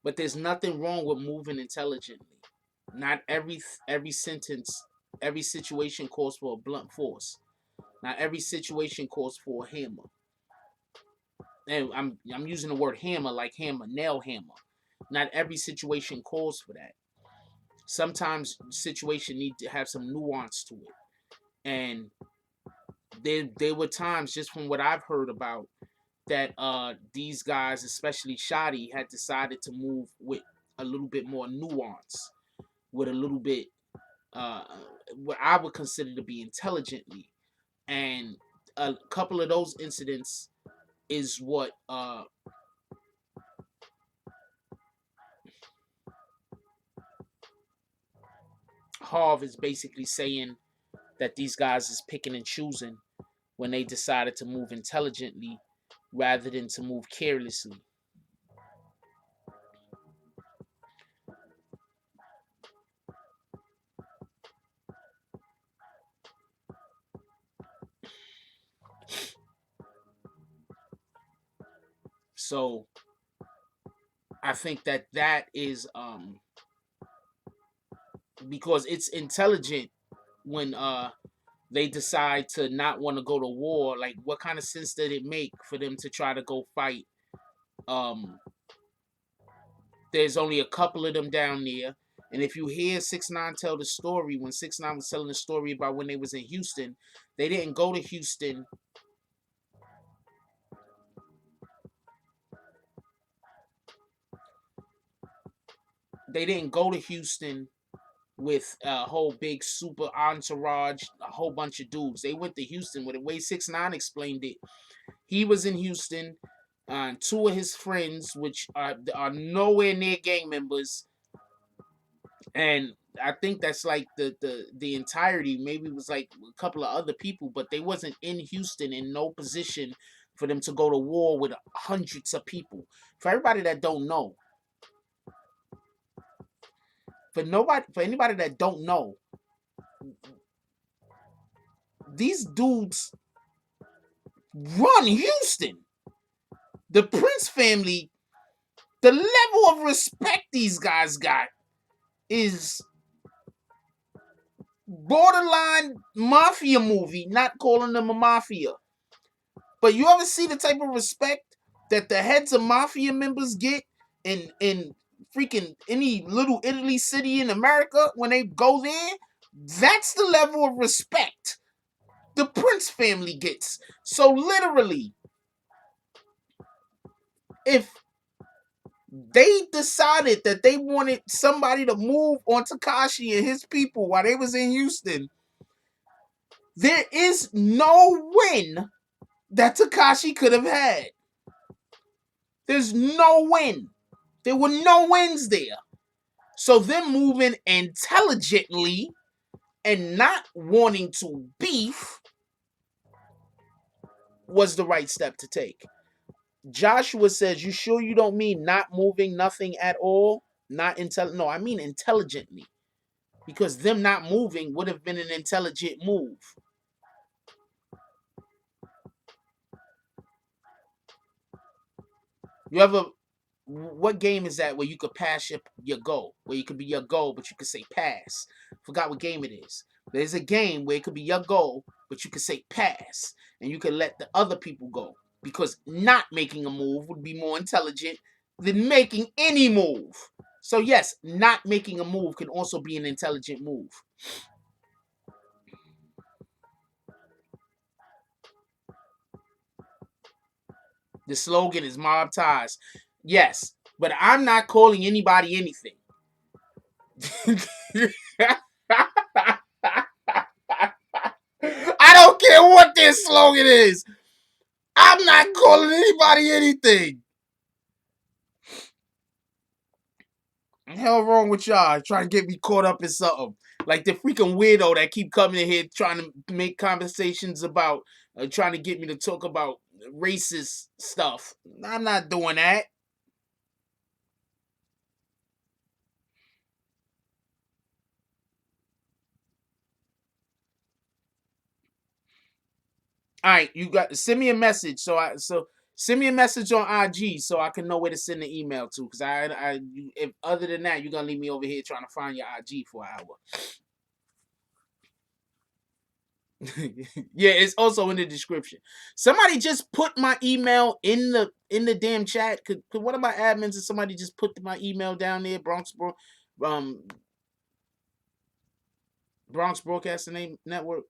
But there's nothing wrong with moving intelligently. Not every sentence, every situation calls for a blunt force. Not every situation calls for a hammer. And I'm using the word hammer like hammer, nail hammer. Not every situation calls for that. Sometimes situation need to have some nuance to it. And there were times, just from what I've heard about, that these guys, especially Shoddy, had decided to move with a little bit more nuance, with a little bit what I would consider to be intelligently. And a couple of those incidents is what Harv is basically saying, that these guys is picking and choosing when they decided to move intelligently rather than to move carelessly. So I think that is because it's intelligent when they decide to not want to go to war. Like, what kind of sense did it make for them to try to go fight? There's only a couple of them down there. And if you hear 6ix9ine tell the story, when 6ix9ine was telling the story about when they was in Houston, they didn't go to Houston. They didn't go to Houston with a whole big super entourage, a whole bunch of dudes. They went to Houston with the way 6ix9ine explained it. He was in Houston. Two of his friends, which are nowhere near gang members, and I think that's like the entirety. Maybe it was like a couple of other people, but they wasn't in Houston in no position for them to go to war with hundreds of people. For everybody that don't know, for anybody that don't know, these dudes run Houston. The Prince family, the level of respect these guys got is borderline mafia movie, not calling them a mafia. But you ever see the type of respect that the heads of mafia members get in freaking any little Italy city in America when they go there? That's the level of respect the Prince family gets. So literally, if they decided that they wanted somebody to move on Tekashi and his people while they was in Houston, there is no win that Tekashi could have had. There's no win. There were no wins there. So them moving intelligently and not wanting to beef was the right step to take. Joshua says, "You sure you don't mean not moving nothing at all? Not No, I mean intelligently. Because them not moving would have been an intelligent move." You ever, what game is that where you could pass your goal? Where you could be your goal, but you could say pass. Forgot what game it is. There's a game where it could be your goal, but you could say pass. And you could let the other people go. Because not making a move would be more intelligent than making any move. So yes, not making a move can also be an intelligent move. The slogan is mob ties. Yes, but I'm not calling anybody anything. I don't care what their slogan is. I'm not calling anybody anything. What the hell wrong with y'all trying to get me caught up in something? Like the freaking weirdo that keep coming in here trying to make conversations about trying to get me to talk about racist stuff. I'm not doing that. All right, you got send me a message so send me a message on IG so I can know where to send the email to. Cause if other than that, you're gonna leave me over here trying to find your IG for an hour. Yeah, it's also in the description. Somebody just put my email in the damn chat. Could one of my admins and somebody just put my email down there? Um, Bronx Broadcasting Network.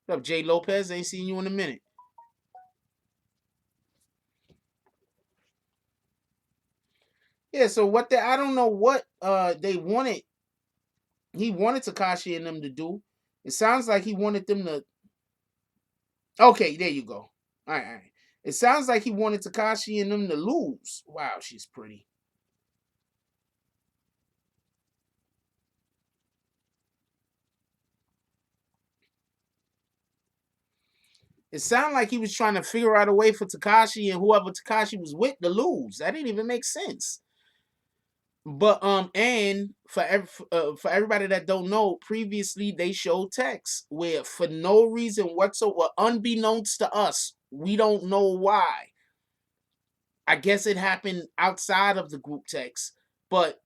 What up, Jay Lopez? Ain't seen you in a minute. Yeah, so what I don't know what they wanted. He wanted Takashi and them to do. It sounds like he wanted them to. Okay, there you go. All right, all right. It sounds like he wanted Takashi and them to lose. Wow, she's pretty. It sounded like he was trying to figure out a way for Takashi and whoever Takashi was with to lose. That didn't even make sense. But and for everybody that don't know, previously they showed text where for no reason whatsoever, unbeknownst to us, we don't know why. I guess it happened outside of the group text, but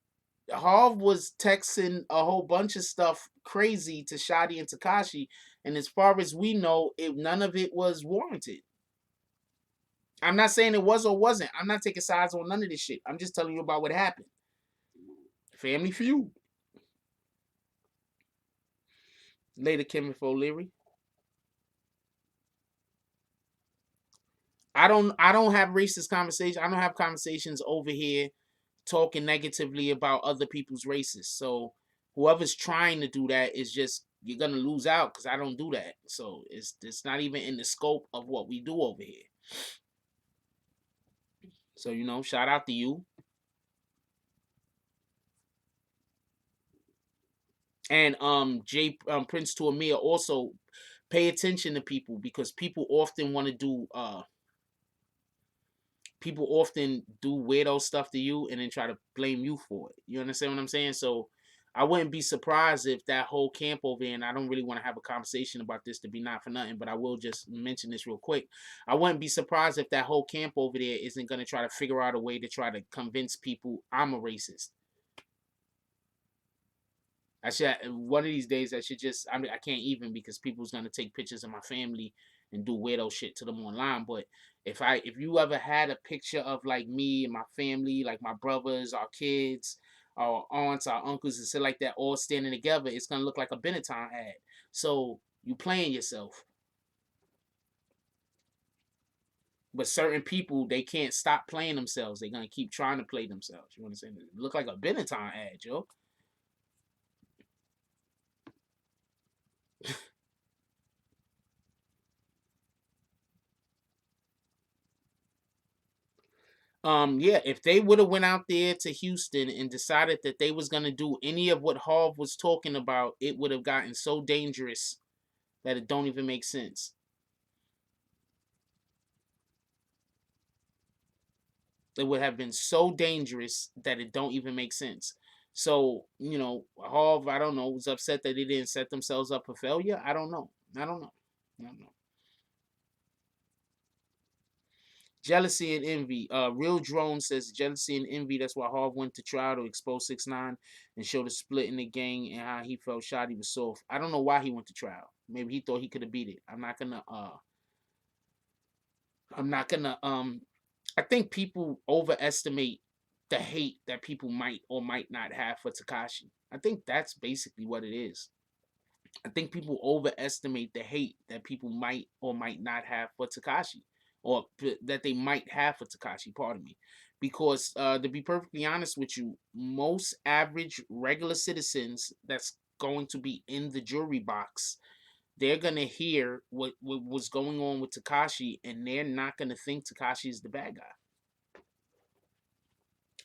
Harv was texting a whole bunch of stuff crazy to Shadi and Takashi, and as far as we know, none of it was warranted. I'm not saying it was or wasn't. I'm not taking sides on none of this shit. I'm just telling you about what happened. Family Feud. Later, Kevin O'Leary. I don't have racist conversations. I don't have conversations over here talking negatively about other people's races. So whoever's trying to do that is just you're gonna lose out because I don't do that. So it's not even in the scope of what we do over here. So shout out to you. And Prince to Amir also pay attention to people because people often do weirdo stuff to you and then try to blame you for it. You understand what I'm saying? So I wouldn't be surprised if that whole camp over there, and I don't really want to have a conversation about this to be not for nothing, but I will just mention this real quick. I wouldn't be surprised if that whole camp over there isn't going to try to figure out a way to try to convince people I'm a racist. I should one of these days I should just I can't even because people's gonna take pictures of my family and do weirdo shit to them online. But if you ever had a picture of like me and my family, like my brothers, our kids, our aunts, our uncles, and shit like that, all standing together, it's gonna look like a Benetton ad. So you playing yourself. But certain people they can't stop playing themselves. They're gonna keep trying to play themselves. You understand? It look like a Benetton ad, yo. Yeah, if they would have went out there to Houston and decided that they was gonna do any of what Harv was talking about, it would have gotten so dangerous that it don't even make sense. It would have been so dangerous that it don't even make sense. So, Harv, I don't know, was upset that they didn't set themselves up for failure. I don't know. I don't know. I don't know. Jealousy and envy. Real Drone says jealousy and envy. That's why Harv went to trial to expose 6ix9ine and show the split in the gang and how he felt Shotty was soft. I don't know why he went to trial. Maybe he thought he could have beat it. I'm not gonna I think people overestimate the hate that people might or might not have for Takashi. I think that's basically what it is. I think people overestimate the hate that people might or might not have for Takashi, or that they might have for Takashi. Pardon me, because to be perfectly honest with you, most average regular citizens that's going to be in the jury box, they're gonna hear what was going on with Takashi, and they're not gonna think Takashi is the bad guy.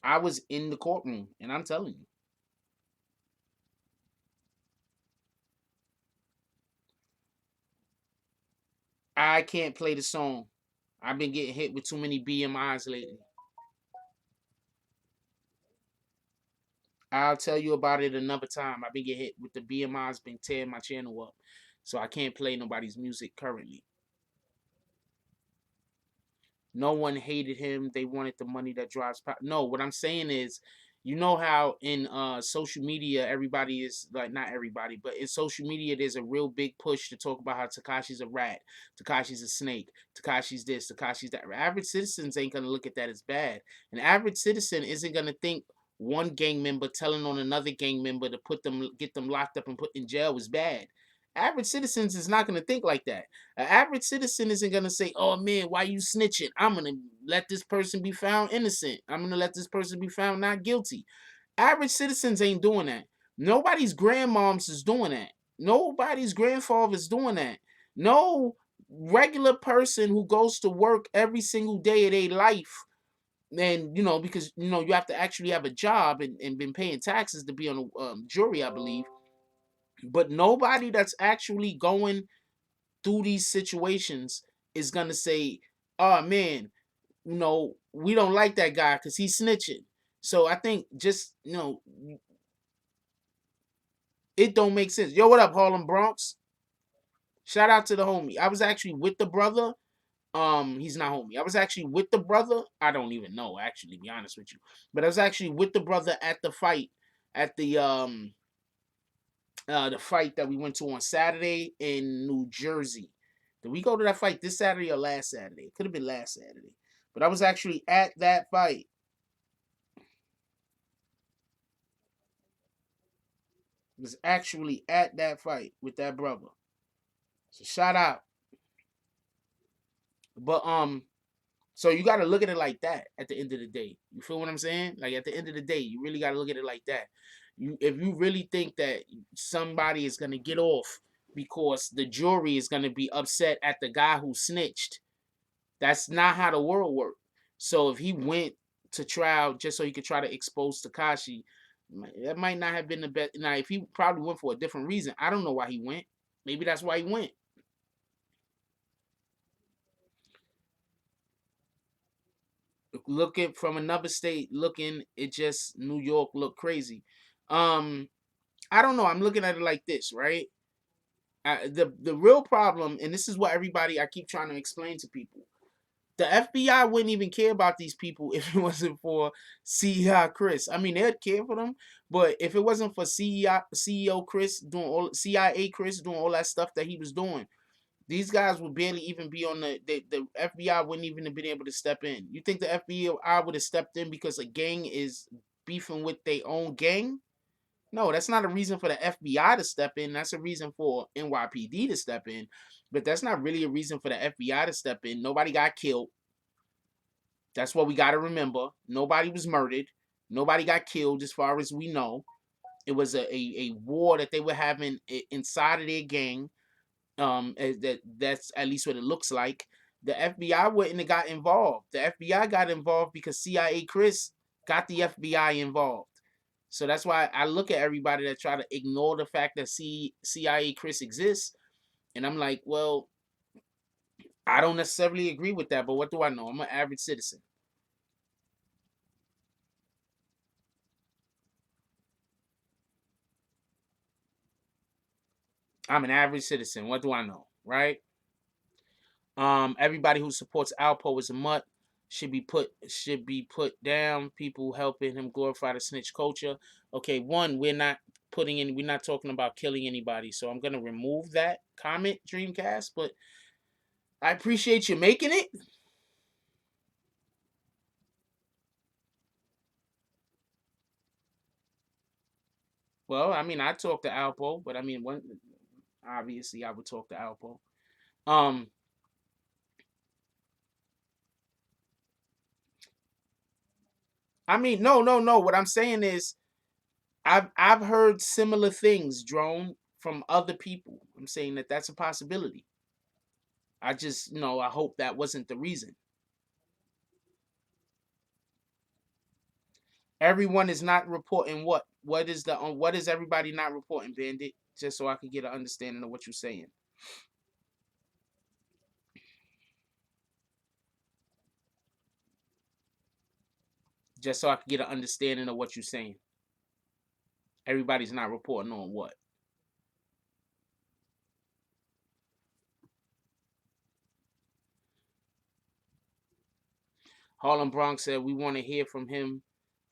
I was in the courtroom, and I'm telling you. I can't play the song. I've been getting hit with too many BMIs lately. I'll tell you about it another time. I've been getting hit with the BMIs, been tearing my channel up. So I can't play nobody's music currently. No one hated him. They wanted the money that drives power. No, what I'm saying is, you know how in social media everybody is like, not everybody, but in social media there's a real big push to talk about how Takashi's a rat, Takashi's a snake, Takashi's this, Takashi's that. Average citizens ain't gonna look at that as bad. An average citizen isn't gonna think one gang member telling on another gang member to get them locked up and put in jail is bad. Average citizens is not gonna think like that. An average citizen isn't gonna say, "Oh man, why you snitching? I'm gonna let this person be found innocent. I'm gonna let this person be found not guilty." Average citizens ain't doing that. Nobody's grandmoms is doing that. Nobody's grandfather is doing that. No regular person who goes to work every single day of their life, and because you have to actually have a job and been paying taxes to be on a jury, I believe. But nobody that's actually going through these situations is gonna say, "Oh man, we don't like that guy because he's snitching." So I think just it don't make sense. Yo, what up, Harlem Bronx? Shout out to the homie. I was actually with the brother. He's not homie. I was actually with the brother. I don't even know, actually, to be honest with you. But I was actually with the brother at the fight, at the fight that we went to on Saturday in New Jersey. Did we go to that fight this Saturday or last Saturday? It could have been last Saturday. But I was actually at that fight. I was actually at that fight with that brother. So shout out. But so you gotta look at it like that at the end of the day. You feel what I'm saying? Like at the end of the day, you really gotta look at it like that. If you really think that somebody is gonna get off because the jury is gonna be upset at the guy who snitched, that's not how the world works. So if he went to trial just so he could try to expose Takashi, that might not have been the best. Now, if he probably went for a different reason, I don't know why he went. Maybe that's why he went. Looking from another state, it just New York looked crazy. Um, I don't know. I'm looking at it like this, right? The real problem, and this is what everybody I keep trying to explain to people. The FBI wouldn't even care about these people if it wasn't for CEO Chris. I mean, they'd care for them, but if it wasn't for CEO Chris doing all CIA Chris doing all that stuff that he was doing, these guys would barely even be on the FBI wouldn't even have been able to step in. You think the FBI would have stepped in because a gang is beefing with their own gang? No, that's not a reason for the FBI to step in. That's a reason for NYPD to step in. But that's not really a reason for the FBI to step in. Nobody got killed. That's what we got to remember. Nobody was murdered. Nobody got killed as far as we know. It was a war that they were having inside of their gang. That's at least what it looks like. The FBI wouldn't have got involved. The FBI got involved because CIA Chris got the FBI involved. So that's why I look at everybody that try to ignore the fact that CIA Chris exists, and I'm like, well, I don't necessarily agree with that, but what do I know? I'm an average citizen. I'm an average citizen. What do I know, right? Everybody who supports Alpo is a mutt. Should be put down. People helping him glorify the snitch culture. Okay, one, we're not talking about killing anybody, so I'm gonna remove that comment, Dreamcast. But I appreciate you making it. Well, I mean, I talked to Alpo, but I mean, obviously I would talk to Alpo. Um, I mean, no, no, no. What I'm saying is, I've heard similar things, Drone, from other people. I'm saying that that's a possibility. I just, I hope that wasn't the reason. Everyone is not reporting what? What is everybody not reporting, Bandit? Just so I could get an understanding of what you're saying. just so I can get an understanding of what you're saying. Everybody's not reporting on what. Harlem Bronx said we want to hear from him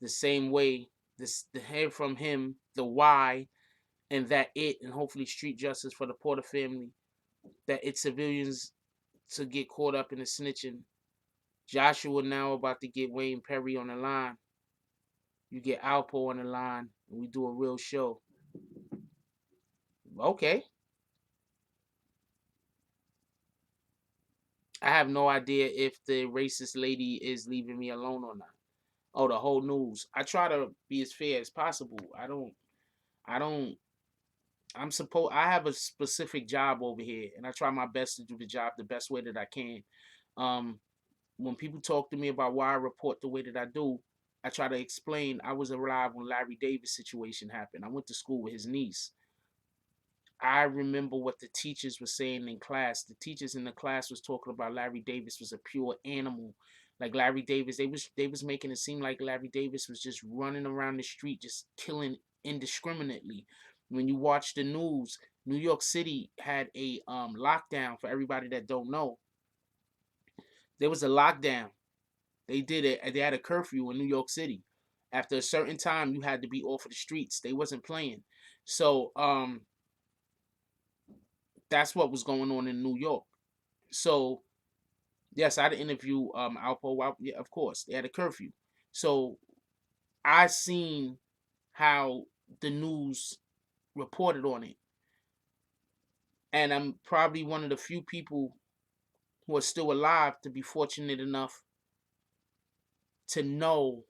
the same way. To hear from him the why, and that it, and hopefully street justice for the Porter family. That it's civilians to get caught up in the snitching. Joshua now about to get Wayne Perry on the line. You get Alpo on the line, and we do a real show. Okay. I have no idea if the racist lady is leaving me alone or not. Oh, the whole news. I try to be as fair as possible. I don't I have a specific job over here, and I try my best to do the job the best way that I can. Um when people talk to me about why I report the way that I do, I try to explain I was alive when Larry Davis situation happened. I went to school with his niece. I remember what the teachers were saying in class. The teachers in the class was talking about Larry Davis was a pure animal. Like Larry Davis, they was making it seem like Larry Davis was just running around the street, just killing indiscriminately. When you watch the news, New York City had a lockdown. For everybody that don't know, there was a lockdown. They did it. They had a curfew in New York City. After a certain time, you had to be off of the streets. They wasn't playing. So that's what was going on in New York. So yes, I had to interview Alpo. Yeah, of course, they had a curfew. So I seen how the news reported on it, and I'm probably one of the few people who are still alive to be fortunate enough to know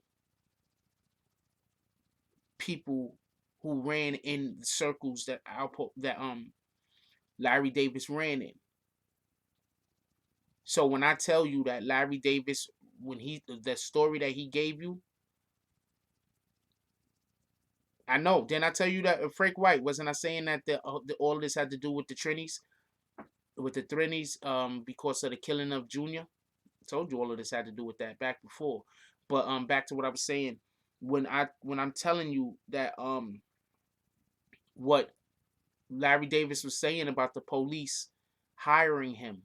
people who ran in the circles that Larry Davis ran in. So when I tell you that Larry Davis, when the story that he gave you, I know. Didn't I tell you that Frank White, wasn't I saying that all of this had to do with the Trinis, with the Trinis, because of the killing of Junior? I told you all of this had to do with that back before. But back to what I was saying, when I'm telling you that what Larry Davis was saying about the police hiring him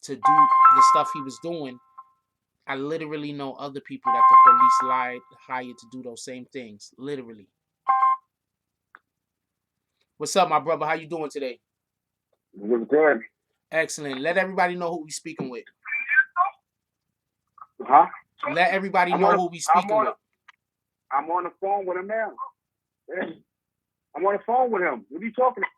to do the stuff he was doing, I literally know other people that the police hired to do those same things. Literally. What's up, my brother? How you doing today? What's good? Excellent. Let everybody know who we speaking with. Huh? Let everybody know who we speaking with. I'm on the phone with him now. Yeah. I'm on the phone with him. What are you talking about?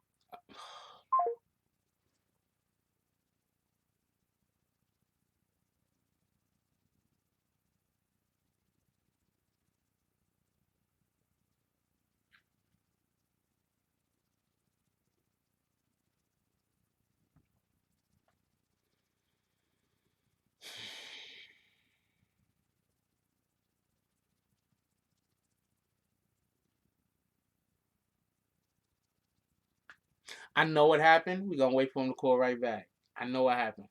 I know what happened. We're gonna wait for him to call right back. I know what happened.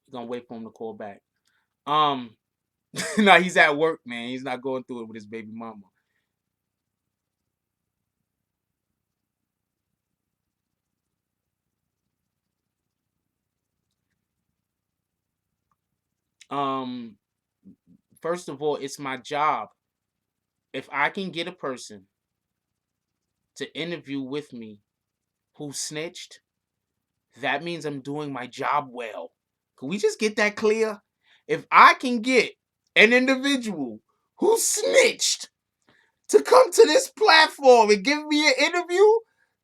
We're gonna wait for him to call back. No, he's at work, man. He's not going through it with his baby mama. Um, First of all, it's my job. If I can get a person to interview with me who snitched, that means I'm doing my job well. Can we just get that clear? If I can get an individual who snitched to come to this platform and give me an interview,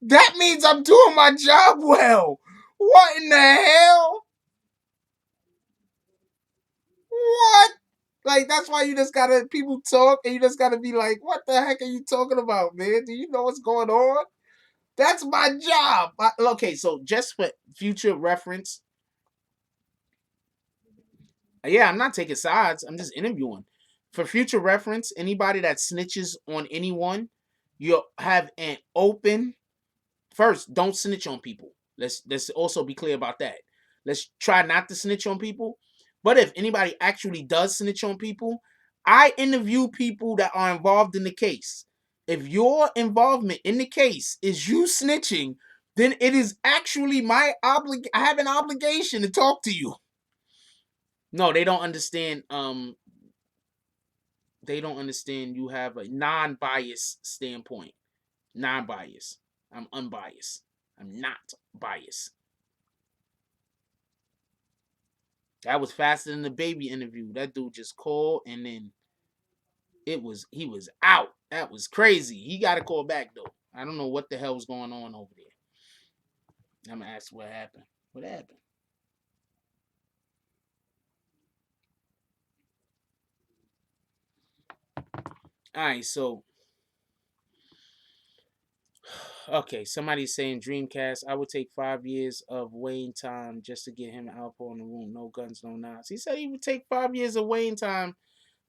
that means I'm doing my job well. What in the hell? What? Like, that's why you just gotta, people talk and you just gotta be like, what the heck are you talking about, man? Do you know what's going on? That's my job. Okay, so just for future reference, yeah, I'm not taking sides. I'm just interviewing. For future reference, anybody that snitches on anyone, you'll have an open First, don't snitch on people. Let's also be clear about that. Let's try not to snitch on people. But if anybody actually does snitch on people, I interview people that are involved in the case. If your involvement in the case is you snitching, then it is actually my I have an obligation to talk to you. No, they don't understand. They don't understand you have a non-biased standpoint. Non-biased. I'm unbiased. I'm not biased. That was faster than the baby interview. That dude just called and then he was out. That was crazy. He got to call back though. I don't know what the hell was going on over there. I'm gonna ask what happened. What happened? All right, so okay, somebody's saying Dreamcast. I would take 5 years of Wayne time just to get him Alpo in the room. No guns, no knives. He said he would take 5 years of Wayne time.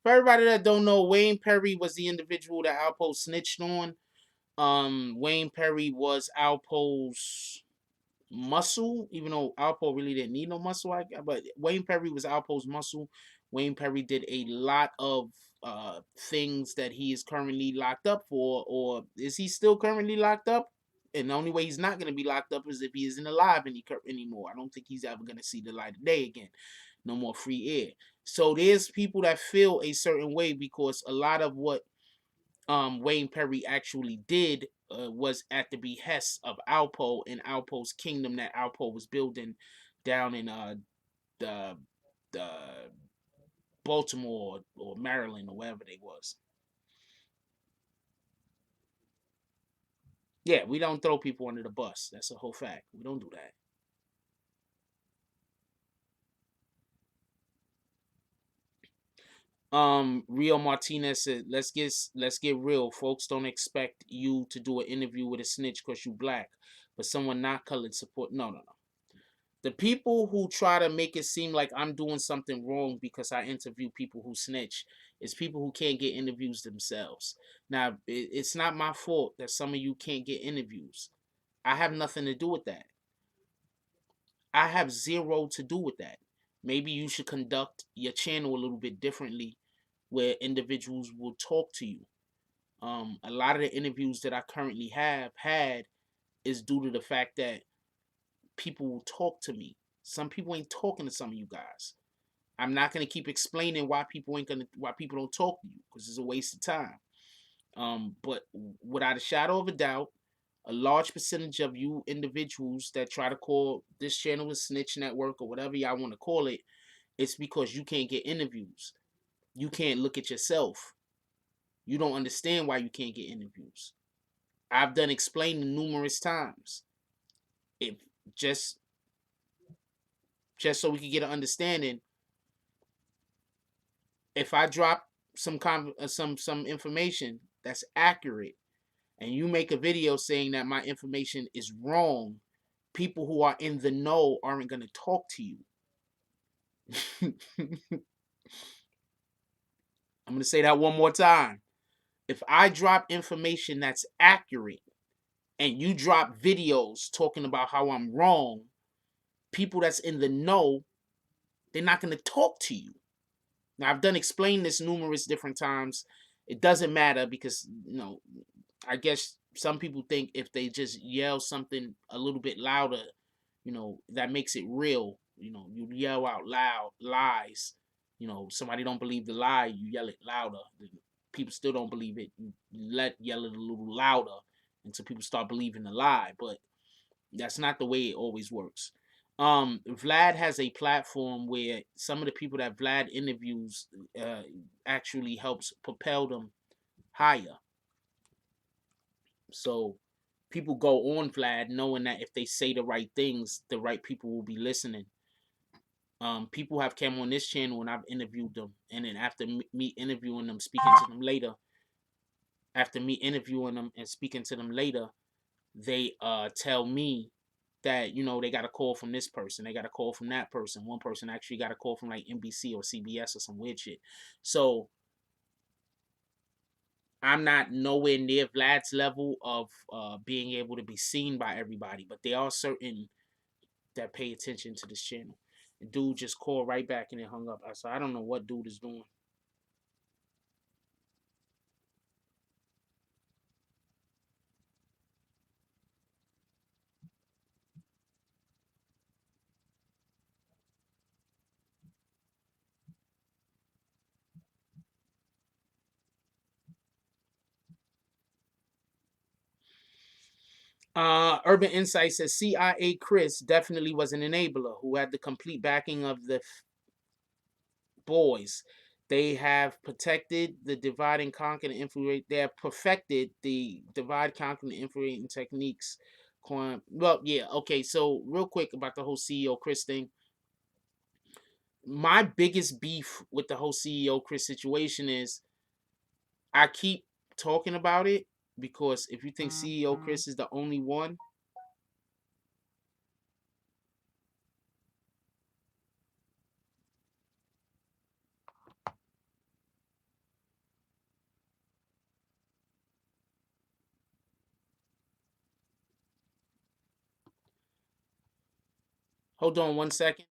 For everybody that don't know, Wayne Perry was the individual that Alpo snitched on. Wayne Perry was Alpo's muscle, even though Alpo really didn't need no muscle. But Wayne Perry was Alpo's muscle. Wayne Perry did a lot of things that he is currently locked up for, or is he still currently locked up? And the only way he's not going to be locked up is if he isn't alive anymore. I don't think he's ever going to see the light of day again. No more free air. So there's people that feel a certain way because a lot of what Wayne Perry actually did was at the behest of Alpo and Alpo's kingdom that Alpo was building down in the the Baltimore or Maryland or wherever they was. Yeah, we don't throw people under the bus. That's a whole fact. We don't do that. Rio Martinez said, let's get real. Folks don't expect you to do an interview with a snitch because you black, but someone not colored support. No. The people who try to make it seem like I'm doing something wrong because I interview people who snitch is people who can't get interviews themselves. Now, it's not my fault that some of you can't get interviews. I have nothing to do with that. I have zero to do with that. Maybe you should conduct your channel a little bit differently where individuals will talk to you. A lot of the interviews that I currently have had is due to the fact that people will talk to me. Some people ain't talking to some of you guys. I'm not gonna keep explaining why people don't talk to you because it's a waste of time. But without a shadow of a doubt, a large percentage of you individuals that try to call this channel a snitch network or whatever y'all want to call it, it's because you can't get interviews. You can't look at yourself. You don't understand why you can't get interviews. I've done explaining numerous times. If just so we can get an understanding, if I drop some information that's accurate and you make a video saying that my information is wrong, people who are in the know aren't going to talk to you. I'm going to say that one more time. If I drop information that's accurate and you drop videos talking about how I'm wrong, people that's in the know, they're not going to talk to you. Now, I've done explain this numerous different times. It doesn't matter because, I guess some people think if they just yell something a little bit louder, that makes it real. You yell out loud lies. Somebody don't believe the lie, you yell it louder. People still don't believe it. You yell it a little louder until people start believing the lie. But that's not the way it always works. Vlad has a platform where some of the people that Vlad interviews actually helps propel them higher. So people go on Vlad knowing that if they say the right things, the right people will be listening. People have come on this channel and I've interviewed them, and then after me interviewing them, speaking to them later, they tell me that they got a call from this person, they got a call from that person. One person actually got a call from like NBC or CBS or some weird shit. So I'm not nowhere near Vlad's level of being able to be seen by everybody, but there are certain that pay attention to this channel. The dude just called right back and then hung up. So I don't know what dude is doing. Urban Insight says CIA Chris definitely was an enabler who had the complete backing of the boys. They have protected the divide and conquer and infiltrate. They have perfected the divide, conquer, and infiltrating techniques. Well, yeah, okay. So real quick about the whole CEO Chris thing. My biggest beef with the whole CEO Chris situation is I keep talking about it because if you think CEO Chris is the only one, hold on 1 second.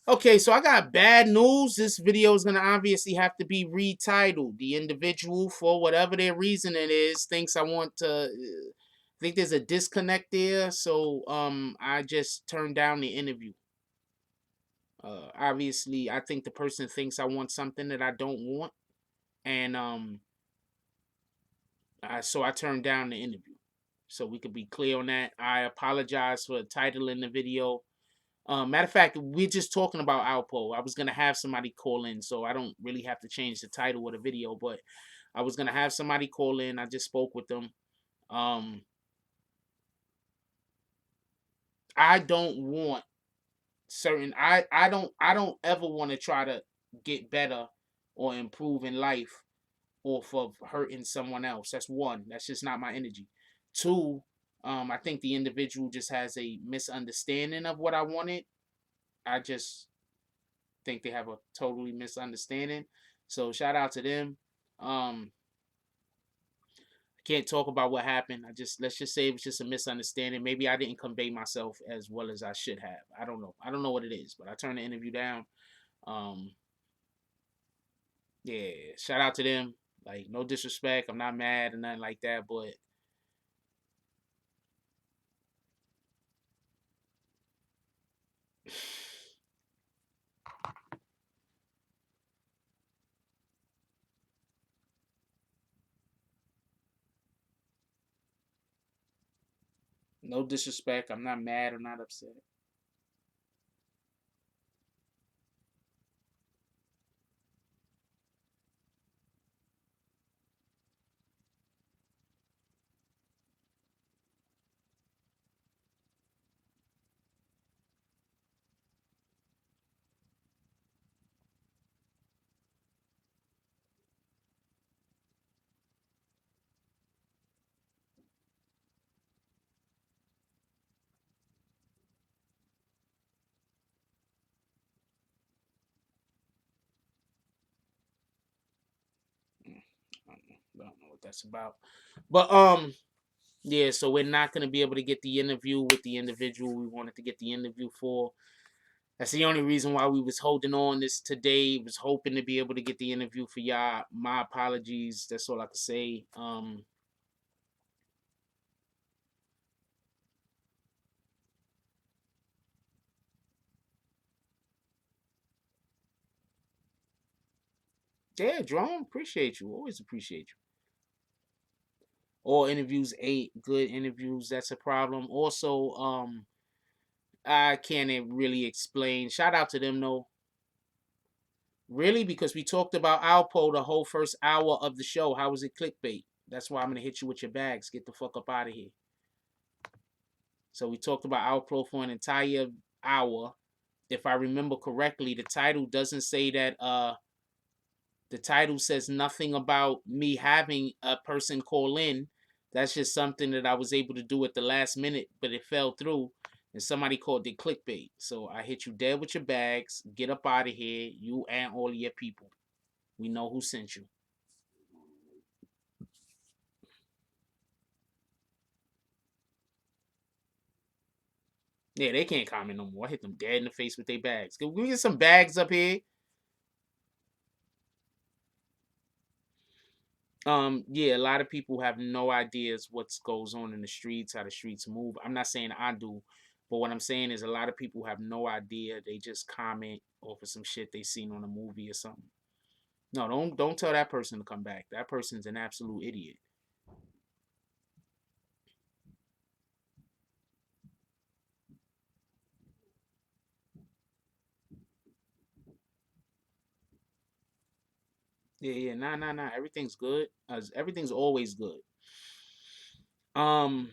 Okay, so I got bad news. This video is gonna obviously have to be retitled. The individual, for whatever their reason it is, thinks I want to. Think there's a disconnect there, so I just turned down the interview. Obviously, I think the person thinks I want something that I don't want, and so I turned down the interview. So we could be clear on that. I apologize for the title in the video. Matter of fact, we're just talking about Alpo. I was gonna have somebody call in, so I don't really have to change the title of the video. But I was gonna have somebody call in. I just spoke with them. Um, I don't want certain. I don't ever want to try to get better or improve in life off of hurting someone else. That's one. That's just not my energy. Two, I think the individual just has a misunderstanding of what I wanted. I just think they have a totally misunderstanding. So shout out to them. I can't talk about what happened. Let's just say it was just a misunderstanding. Maybe I didn't convey myself as well as I should have. I don't know. I don't know what it is, but I turned the interview down. Um, yeah, shout out to them. Like no disrespect. I'm not mad or nothing like that, but no disrespect. I'm not mad or not upset. I don't know what that's about. But yeah, so we're not gonna be able to get the interview with the individual we wanted to get the interview for. That's the only reason why we was holding on this today. Was hoping to be able to get the interview for y'all. My apologies. That's all I can say. Yeah, Drone, appreciate you. Always appreciate you. All interviews ain't good interviews. That's a problem. Also, I can't really explain. Shout out to them though. Really, because we talked about Alpo the whole first hour of the show. How was it clickbait? That's why I'm gonna hit you with your bags. Get the fuck up out of here. So we talked about Alpo for an entire hour. If I remember correctly, the title doesn't say that the title says nothing about me having a person call in. That's just something that I was able to do at the last minute, but it fell through and somebody called it clickbait. So I hit you dead with your bags. Get up out of here, you and all of your people. We know who sent you. Yeah, they can't comment no more. I hit them dead in the face with their bags. Can we get some bags up here? Yeah, a lot of people have no ideas what goes on in the streets, how the streets move. I'm not saying I do, but what I'm saying is a lot of people have no idea. They just comment off of some shit they seen on a movie or something. No, don't tell that person to come back. That person's an absolute idiot. Yeah, yeah, nah. Everything's good. Everything's always good. Um,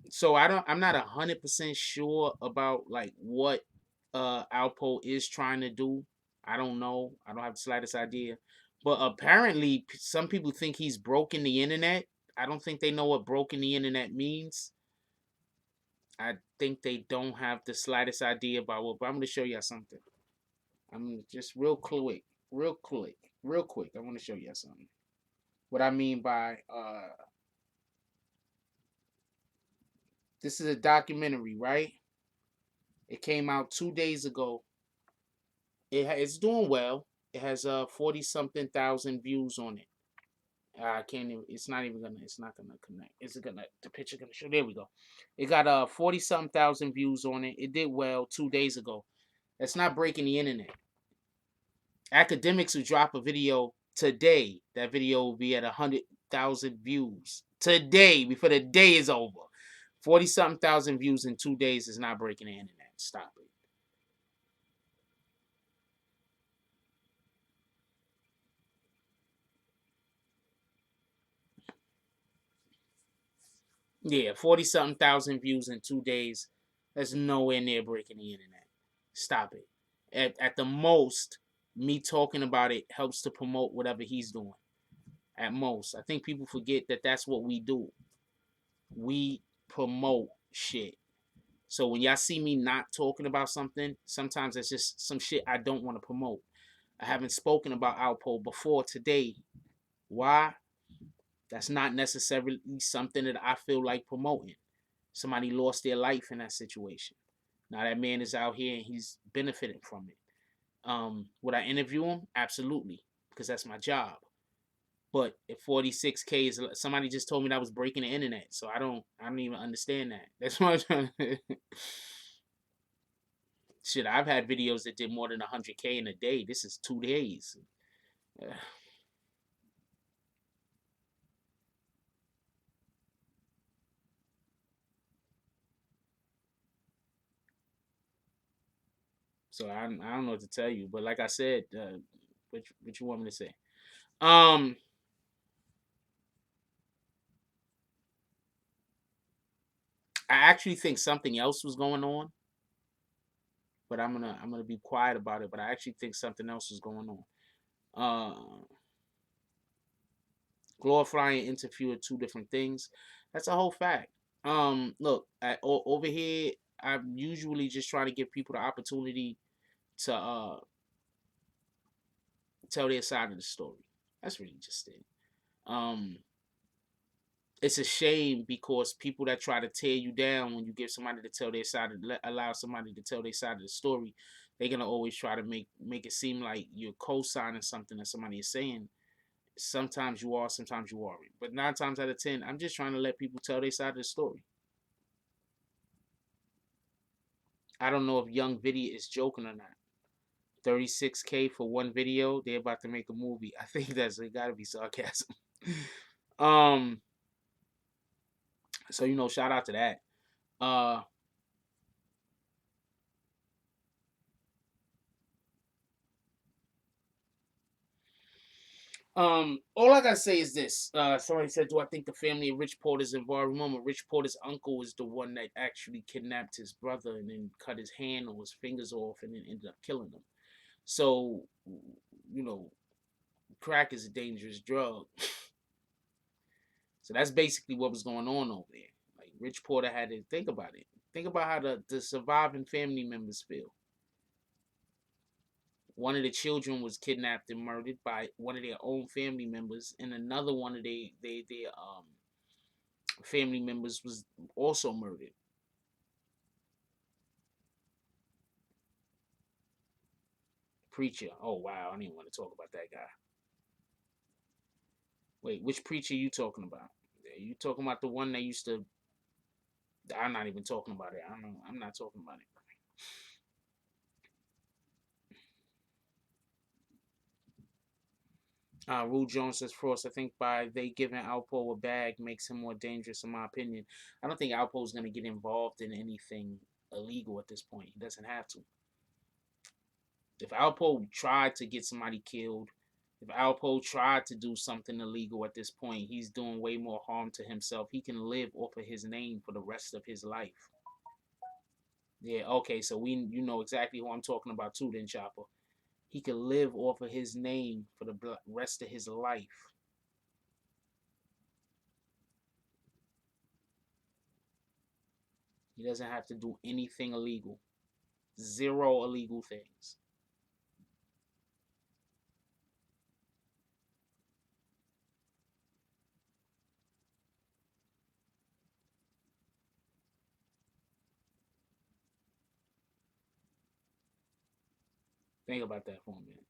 so I'm not 100% sure about like what Alpo is trying to do. I don't know. I don't have the slightest idea. But apparently some people think he's broken the internet. I don't think they know what broken the internet means. I think they don't have the slightest idea about what, but I'm going to show you something. I'm just real quick. I want to show you something. What I mean by this is a documentary, right? It came out 2 days ago. It's doing well. It has 40 something thousand views on it. I can't even. It's not even gonna. It's not gonna connect. Is it gonna? The picture gonna show? There we go. It got 40 something thousand views on it. It did well 2 days ago. That's not breaking the internet. Academics who drop a video today, that video will be at 100,000 views today before the day is over. 40 something thousand views in 2 days is not breaking the internet. Stop it. Yeah, 40 something thousand views in 2 days. That's nowhere near breaking the internet. Stop it. At the most, me talking about it helps to promote whatever he's doing. At most. I think people forget that that's what we do. We promote shit. So when y'all see me not talking about something, sometimes it's just some shit I don't want to promote. I haven't spoken about Alpo before today. Why? That's not necessarily something that I feel like promoting. Somebody lost their life in that situation. Now that man is out here and he's benefiting from it. Would I interview him? Absolutely, because that's my job. But if 46K is, somebody just told me that I was breaking the internet, so I don't even understand that. That's what I'm trying to. Shit, I've had videos that did more than 100K in a day. This is 2 days. So I don't know what to tell you. But like I said, what you want me to say? I actually think something else was going on, but I'm gonna be quiet about it. But I actually think something else was going on. Glorify and interfere are two different things. That's a whole fact. Look, over here, I'm usually just trying to give people the opportunity to tell their side of the story. That's really just it. Um, it's a shame because people that try to tear you down when you give somebody to tell their side, allow somebody to tell their side of the story, they're gonna always try to make it seem like you're co-signing something that somebody is saying. Sometimes you are, sometimes you aren't. But 9 times out of 10, I'm just trying to let people tell their side of the story. I don't know if Young Vidya is joking or not. 36K for one video. They're about to make a movie. I think that's it. Got to be sarcasm. um. So shout out to that. Uh. All I gotta say is this. Somebody said, "Do I think the family of Rich Porter's involved?" Remember, Rich Porter's uncle is the one that actually kidnapped his brother and then cut his hand or his fingers off and then ended up killing him. So, crack is a dangerous drug. So that's basically what was going on over there. Like Rich Porter had to think about it. Think about how the surviving family members feel. One of the children was kidnapped and murdered by one of their own family members, and another one of their family members was also murdered. Preacher. Oh wow, I didn't even want to talk about that guy. Wait, which preacher are you talking about? Are you talking about the one that used to? I'm not even talking about it. I don't know. I'm not talking about it. Rule Jones says, Frost, I think by they giving Alpo a bag makes him more dangerous, in my opinion. I don't think Alpo is going to get involved in anything illegal at this point. He doesn't have to. If Alpo tried to get somebody killed, if Alpo tried to do something illegal at this point, he's doing way more harm to himself. He can live off of his name for the rest of his life. Yeah, okay, so you know exactly who I'm talking about too, then Chopper. He can live off of his name for the rest of his life. He doesn't have to do anything illegal. Zero illegal things. Think about that for a minute.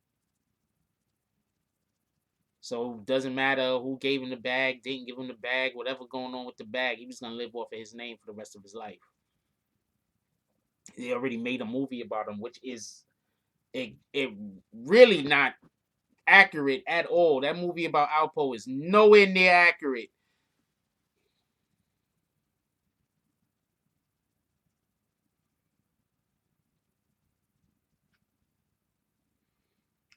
So it doesn't matter who gave him the bag, didn't give him the bag, whatever going on with the bag, he was gonna live off of his name for the rest of his life. They already made a movie about him, which is it really not accurate at all. That movie about Alpo is nowhere near accurate.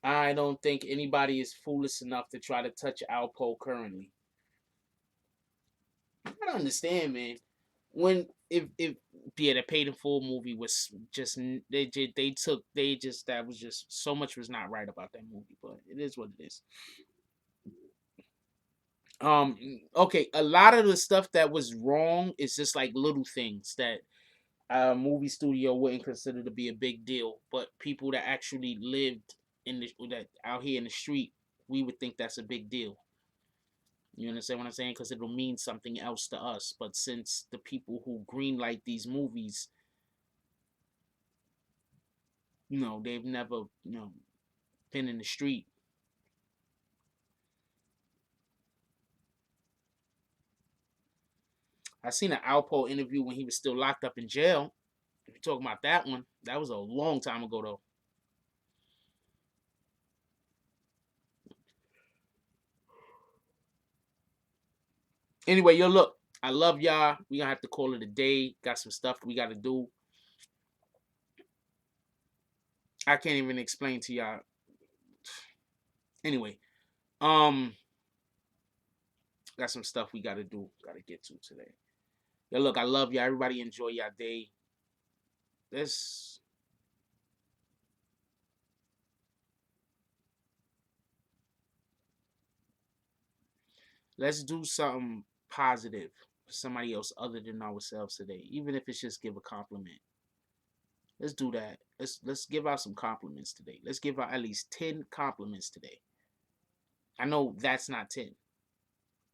I don't think anybody is foolish enough to try to touch Alpo currently. I don't understand, man. When if yeah, the paid in full movie was just they just that was just so much was not right about that movie, but it is what it is. Okay, a lot of the stuff that was wrong is just like little things that a movie studio wouldn't consider to be a big deal, but people that actually lived in the that out here in the street, we would think that's a big deal. You understand what I'm saying? Because it'll mean something else to us. But since the people who greenlight these movies, they've never, been in the street. I seen an Alpo interview when he was still locked up in jail. If you're talking about that one, that was a long time ago though. Anyway, yo, look, I love y'all. We gonna have to call it a day. Got some stuff we gotta do. I can't even explain to y'all. Anyway, um, got some stuff we gotta do. Gotta get to today. Yo, look, I love y'all. Everybody enjoy y'all day. Let's let's do something positive for somebody else other than ourselves today. Even if it's just give a compliment. Let's do that. Let's give out some compliments today. Let's give out at least 10 compliments today. I know that's not 10.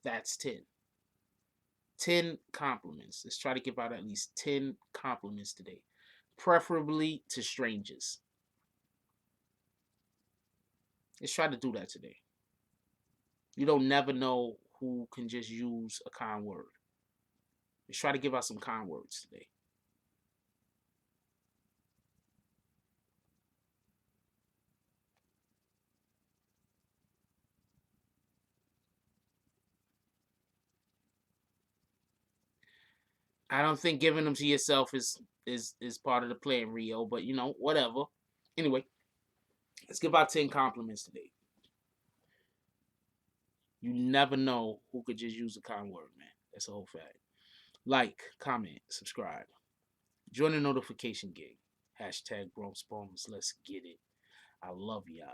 That's 10. 10 compliments. Let's try to give out at least 10 compliments today. Preferably to strangers. Let's try to do that today. You don't never know who can just use a kind word. Let's try to give out some kind words today. I don't think giving them to yourself is part of the plan, Rio, but whatever. Anyway, let's give out 10 compliments today. You never know who could just use a kind word, man. That's a whole fact. Like, comment, subscribe. Join the notification gig. Hashtag Bronx Bombs. Let's get it. I love y'all.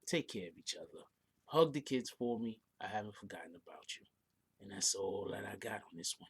Take care of each other. Hug the kids for me. I haven't forgotten about you. And that's all that I got on this one.